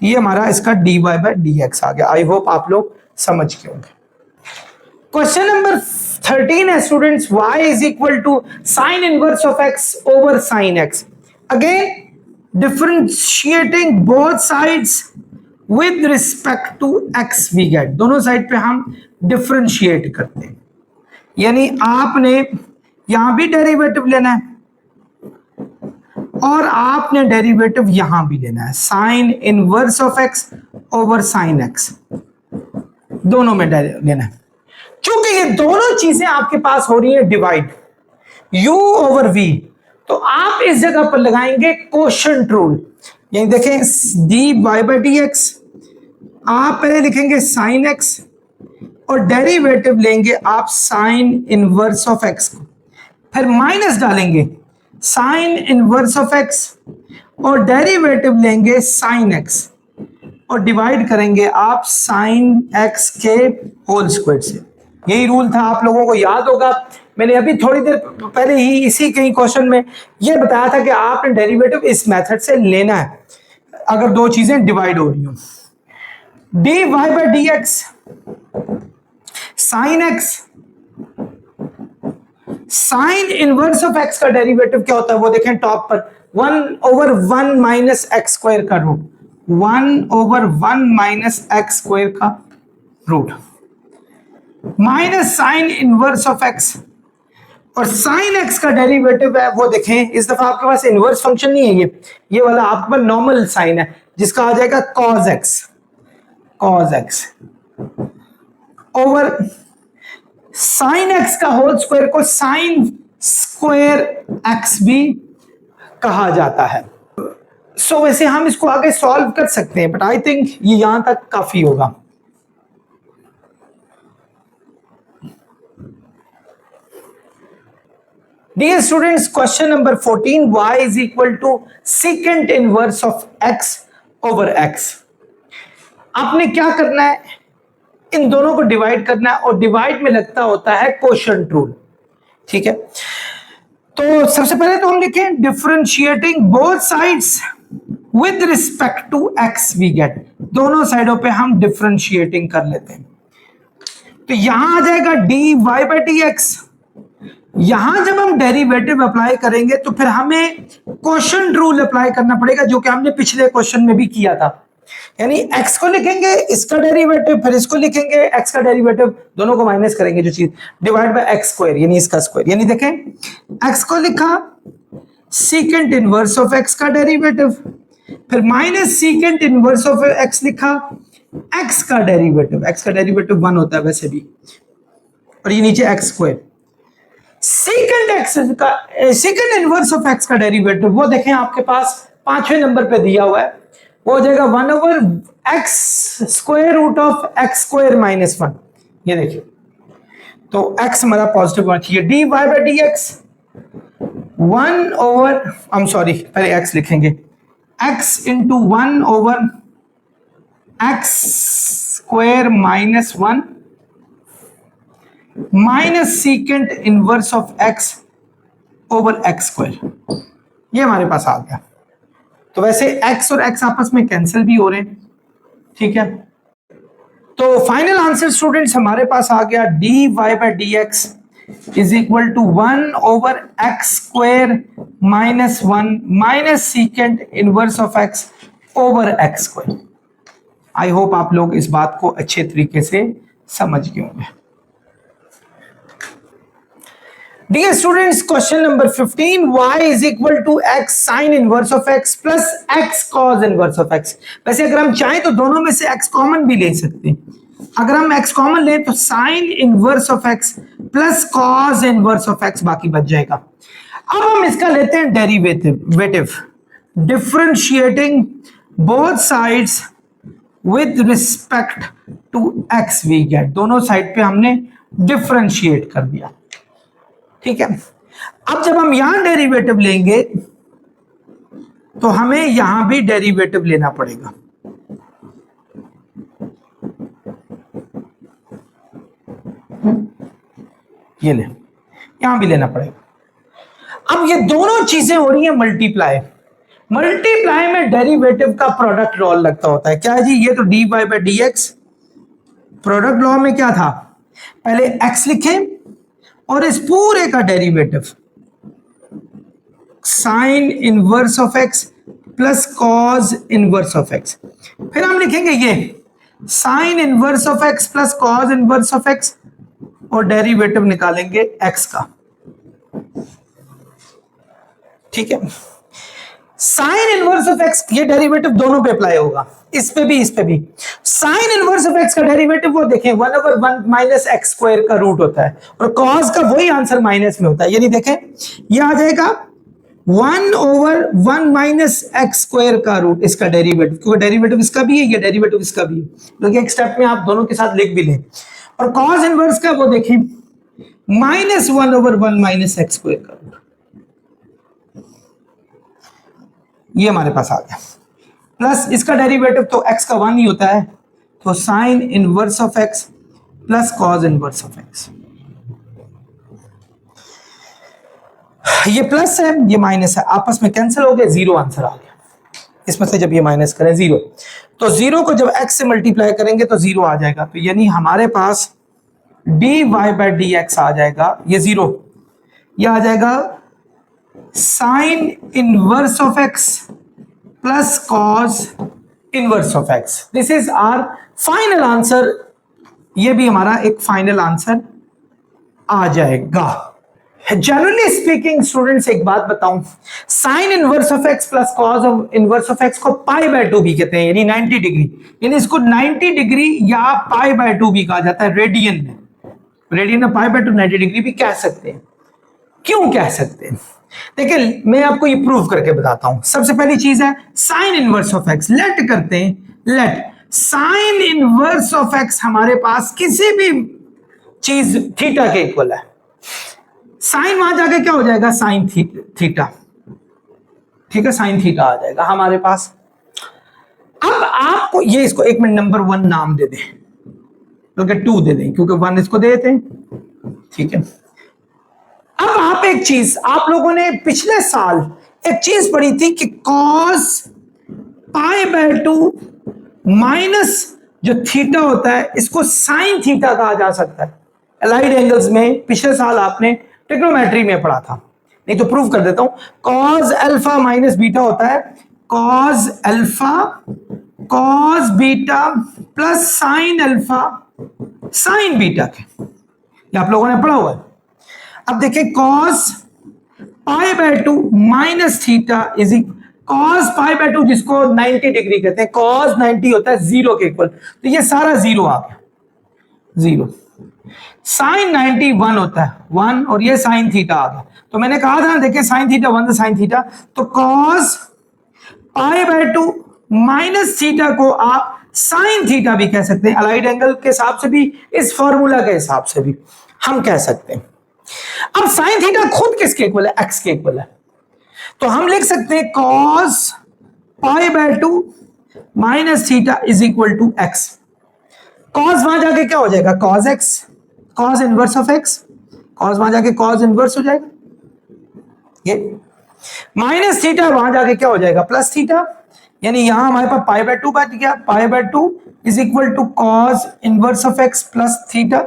ये हमारा इसका dy बाई dx आ गया। आई होप आप लोग समझ गए होंगे। क्वेश्चन नंबर 13 है students, y is equal to sine inverse of x over sine x। Again differentiating both sides with respect to x we get, दोनों साइड पे हम डिफरेंशिएट करते हैं, यानी आपने यहां भी डेरिवेटिव लेना है और आपने डेरिवेटिव यहां भी लेना है, sine inverse of x over sine x, दोनों में लेना है। क्योंकि ये दोनों चीजें आपके पास हो रही है डिवाइड, u ओवर v, तो आप इस जगह पर लगाएंगे कोशेंट रूल, यानी देखें dy बाई dx, आप पहले लिखेंगे साइन x और डेरिवेटिव लेंगे आप साइन इनवर्स ऑफ x को, फिर माइनस डालेंगे साइन इनवर्स ऑफ x और डेरिवेटिव लेंगे साइन x और डिवाइड करेंगे आप साइन x के होल स्क्वायर से। यही रूल था, आप लोगों को याद होगा, मैंने अभी थोड़ी देर पहले ही इसी कहीं क्वेश्चन में ये बताया था कि आपने डेरिवेटिव इस मेथड से लेना है अगर दो चीजें डिवाइड हो रही हो। D Y by D x sine x, sine inverse of x का डेरिवेटिव क्या होता है वो देखें टॉप पर, 1/1 माइनस एक्स स्क्वायर का रूट, 1/1 माइनस एक्स स्क्वायर का root minus sine inverse of x, और साइन एक्स का डेरिवेटिव है वो देखें इस दफा आपके पास इनवर्स फंक्शन नहीं है, ये वाला आपके पास नॉर्मल साइन है जिसका आ जाएगा cos x, cos x over sign x का होल स्क्वायर को साइन स्क्वायर एक्स भी कहा जाता है। सो वैसे हम इसको आगे सॉल्व कर सकते हैं बट आई थिंक ये यहां तक काफी होगा। Dear students, question number 14, y is equal to secant inverse of x over x। आपने क्या करना है, इन दोनों को डिवाइड करना है और डिवाइड में लगता होता है कोशेंट रूल, ठीक है। तो सबसे पहले तो हम लिखें differentiating both sides with respect to x we get, दोनों साइडों पे हम डिफरेंशिएटिंग कर लेते हैं। तो यहां आ जाएगा d Y by D x, यहां जब हम डेरिवेटिव अप्लाई करेंगे तो फिर हमें क्वोशंट रूल अप्लाई करना पड़ेगा जो कि हमने पिछले क्वेश्चन में भी किया था, यानी x को लिखेंगे इसका डेरिवेटिव फिर इसको लिखेंगे x का डेरिवेटिव, दोनों को माइनस करेंगे जो चीज, डिवाइड बाय x स्क्वायर यानी इसका स्क्वायर, यानी देखें x को लिखा सीकेंट इनवर्स ऑफ x का डेरिवेटिव, फिर minus secant inverse of x लिखा x का डेरिवेटिव, x का डेरिवेटिव 1 होता है वैसे भी, और ये नीचे x स्क्वायर, सेकंड एक्स का सेकंड इनवर्स ऑफ एक्स का डेरिवेटिव वो देखें आपके पास 5वें नंबर पे दिया हुआ है, वो हो जाएगा 1/x square root of x square minus 1, ये देखिए। तो x हमारा पॉजिटिव होना चाहिए, d Y by D x पहले x लिखेंगे, x into 1/x square minus 1 minus secant inverse of x over x square, ये हमारे पास आ गया। तो वैसे x और x आपस में कैंसिल भी हो रहे हैं, ठीक है। तो फाइनल आंसर स्टूडेंट्स हमारे पास आ गया d Y by D x is equal to 1/x square minus 1 minus secant inverse of x over x square. I hope आप लोग इस बात को अच्छे तरीके से समझ गए होंगे। Dear students, question number 15, y is equal to x sin inverse of x plus x cos inverse of x। वैसे अगर हम चाहें तो दोनों में से x कॉमन भी ले सकते हैं, अगर हम x कॉमन लें तो sin inverse of x plus cos inverse of x बाकी बच जाएगा। अब हम इसका लेते हैं derivative, differentiating both sides with respect to x we get, दोनों साइड पे हमने डिफरेंशिएट कर दिया, ठीक है। अब जब हम यहां डेरिवेटिव लेंगे तो हमें यहां भी डेरिवेटिव लेना पड़ेगा, ये ले, यहां भी लेना पड़ेगा। अब ये दोनों चीजें हो रही हैं मल्टीप्लाई, मल्टीप्लाई में डेरिवेटिव का प्रोडक्ट लॉ लगता होता है, क्या है जी, ये तो d Y by D x, product law में क्या था, पहले x लिखें और इस पूरे का derivative sign inverse of x plus cos inverse of x, फिर हम लिखेंगे ये sign inverse of x plus cos inverse of x और डेरिवेटिव निकालेंगे x का, ठीक है। साइन इनवर्स ऑफ x, ये डेरिवेटिव दोनों पे अप्लाई होगा, इस पे भी इस पे भी। साइन इनवर्स ऑफ x का डेरिवेटिव वो देखें 1/1 माइनस एक्स स्क्वायर का रूट होता है और कॉस का वही आंसर माइनस में होता है, यानी देखें ये आ जाएगा 1/1 माइनस एक्स स्क्वायर का रूट, इसका डेरिवेटिव, क्योंकि डेरिवेटिव इसका भी है ये डेरिवेटिव इसका भी है, क्योंकि एक स्टेप में आप दोनों के साथ लिख भी लें। और कॉस इनवर्स का वो देखें माइनस 1/1 माइनस एक्स स्क्वायर का रूट, ये हमारे पास आ गया, प्लस इसका डेरिवेटिव तो x का 1 ही होता है, तो sign inverse of x plus cos inverse of x। ये प्लस है ये माइनस है, आपस में कैंसिल हो गए, जीरो आंसर आ गया। इसमें से जब ये माइनस करें जीरो, तो जीरो को जब x से मल्टीप्लाई करेंगे तो जीरो आ जाएगा, तो यानी हमारे पास dy बाई डी एक्स आ जाएगा, ये जीरो, ये आ जाएगा sine inverse of x plus cos inverse of x। This is our final answer, ये भी हमारा एक फाइनल आंसर आ जाएगा। जनरली स्पीकिंग स्टूडेंट्स एक बात बताऊं, sign inverse of x plus cos of inverse of x को पाई बाय 2 भी कहते हैं, यानी 90 डिग्री, यानी इसको 90 डिग्री या पाई बाय 2 भी कहा जाता है रेडियन में। रेडियन में पाई बाय 2 90 डिग्री भी कह सकते हैं। क्यों कह सकते हैं? देखिए मैं आपको ये प्रूव करके बताता हूं। सबसे पहली चीज है sine inverse of x, let करते हैं, let sine inverse of x हमारे पास किसी भी चीज थीटा के इक्वल है। साइन वहां जाके क्या हो जाएगा, साइन थीटा, ठीक है, साइन थीटा आ जाएगा हमारे पास। अब आपको ये इसको एक मिनट नंबर 1 नाम दे दें, क्योंकि 2 दे दें, क्योंकि 1 इसको दे देते हैं, ठीक है। अब आप एक चीज, आप लोगों ने पिछले साल एक चीज पढ़ी थी कि कॉस पाई बाय 2 माइनस जो थीटा होता है इसको साइन थीटा कहा जा सकता है। अलाइड एंगल्स में पिछले साल आपने ट्रिग्नोमेट्री में पढ़ा था, नहीं तो प्रूव कर देता हूं। कॉस अल्फा माइनस बीटा होता है cos alpha cos beta plus sine alpha sign beta के, ये आप लोगों ने पढ़ा हुआ है। अब देखिए cos pi by 2 minus theta is cos pi by 2 जिसको 90 डिग्री कहते हैं, कॉस 90 होता है जीरो के इक्वल, तो ये सारा जीरो आ गया, जीरो। साइन 90 1 होता है 1, और ये साइन थीटा आ गया। तो मैंने कहा था ना, देखिए साइन थीटा 1 साइन थीटा, तो cos pi by 2 minus theta को आप साइन थीटा भी कह सकते हैं। अलाइड एंगल के हिसाब से भी, इस फॉर्मूला के हिसाब से भी हम कह सकते हैं। अब साइन थीटा खुद किसके इक्वल है, एक्स के इक्वल है, तो हम लिख सकते हैं cos pi by 2 minus theta is equal to x. Cos वहां जाके क्या हो जाएगा, cos x, cos inverse of x, cos वहां जाके कॉस इनवर्स हो जाएगा, ये माइनस थीटा वहां जाके क्या हो जाएगा, प्लस थीटा, यानी यहां हमारे पास पाई बाय 2 बच गया, pi by 2 is equal to cos inverse of x plus theta,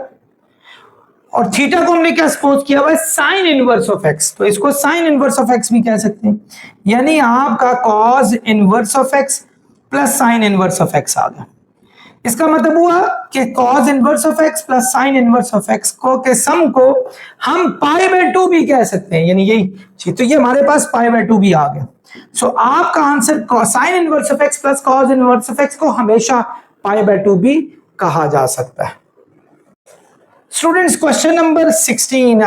और थीटा को हमने क्या सपोज किया हुआ है, साइन इनवर्स ऑफ एक्स, तो इसको साइन इनवर्स ऑफ एक्स भी कह सकते हैं, यानी आपका cos inverse of x plus sine inverse of x आ गया। इसका मतलब हुआ कि cos inverse of x plus sine inverse of x को के सम को हम पाई बाय 2 भी कह सकते हैं, यानी यही चीज, तो ये हमारे पास पाई बाय 2 भी आ गया। सो आपका answer sine inverse of x plus cos inverse of x को हमेशा पाई बाय 2 भी कहा जा सकता है। Students question number 16,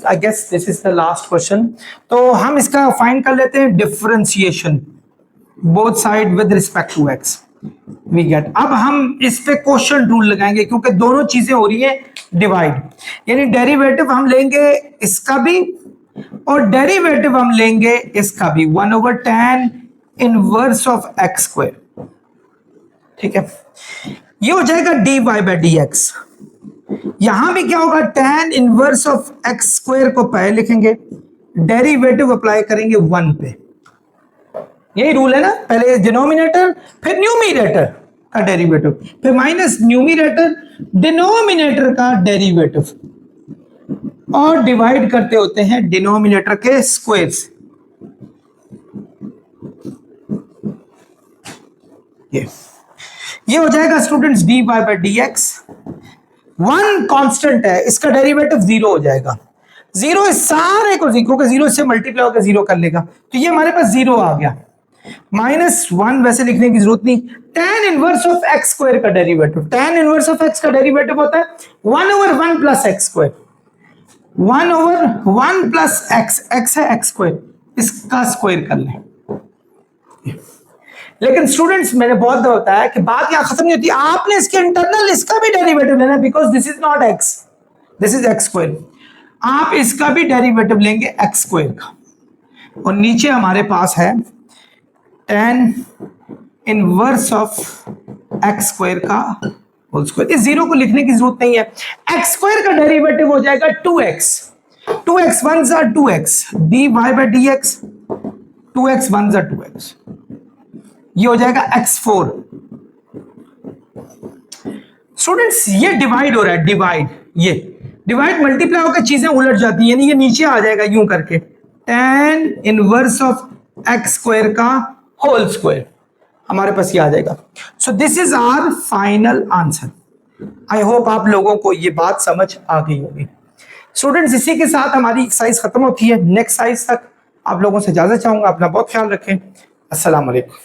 I guess this is the last question, तो हम इसका फाइंड कर लेते हैं differentiation both side with respect to x we get. अब हम इस पे क्वेश्चन रूल लगाएंगे, क्योंकि दोनों चीजें हो रही है डिवाइड, यानी डेरिवेटिव हम लेंगे इसका भी और डेरिवेटिव हम लेंगे इसका भी, 1/tan inverse of x square, ठीक है, ये हो जाएगा dy बाय dx। यहां भी क्या होगा, tan inverse of x square को पहले लिखेंगे, डेरिवेटिव अप्लाई करेंगे 1 पे, यही रूल है ना, पहले डिनोमिनेटर फिर न्यूमरेटर का डेरिवेटिव, फिर माइनस न्यूमरेटर डिनोमिनेटर का डेरिवेटिव, और डिवाइड करते होते हैं डिनोमिनेटर के स्क्वायर से। ये हो जाएगा students dy by dx। 1 constant है, इसका डेरिवेटिव 0 हो जाएगा, 0 इस सारे को, क्योंकि 0 से मल्टीप्लाई होकर 0 कर लेगा, तो ये हमारे पास 0 आ गया। -1 वैसे लिखने की जरूरत नहीं, tan inverse of x square का derivative, tan inverse of x का डेरिवेटिव होता है 1/1 plus x square, 1/1 plus x, x है एक्स स्क्वायर, इसका स्क्वायर कर लें। लेकिन स्टूडेंट्स मैंने बहुत दफा बताया कि बात यहां खत्म नहीं होती, आपने इसके इंटरनल इसका भी डेरिवेटिव लेना, because this is not x, this is x square, आप इसका भी डेरिवेटिव लेंगे एक्स स्क्वायर का, और नीचे हमारे पास है tan inverse of x square का होल स्क्वायर। इस 0 को लिखने की जरूरत नहीं है, एक्स स्क्वायर का डेरिवेटिव हो जाएगा 2x, 2x 1 are 2x, dy by dx, 2x 1 are 2x, ये हो जाएगा x4। स्टूडेंट्स ये डिवाइड हो रहा है, डिवाइड, ये डिवाइड मल्टीप्लाई होकर चीजें उलट जाती है, यानी ये नीचे आ जाएगा यूं करके, tan inverse of x square का होल स्क्वायर, हमारे पास ये आ जाएगा। So this is our final answer. I hope आप लोगों को ये बात समझ आ गई होगी। स्टूडेंट्स इसी के साथ हमारी एक्सरसाइज खत्म होती है। नेक्स्ट एक्सरसाइज तक आप लोगों से इजाजत चाहूंगा। अपना बहुत ख्याल रखें। अस्सलाम वालेकुम।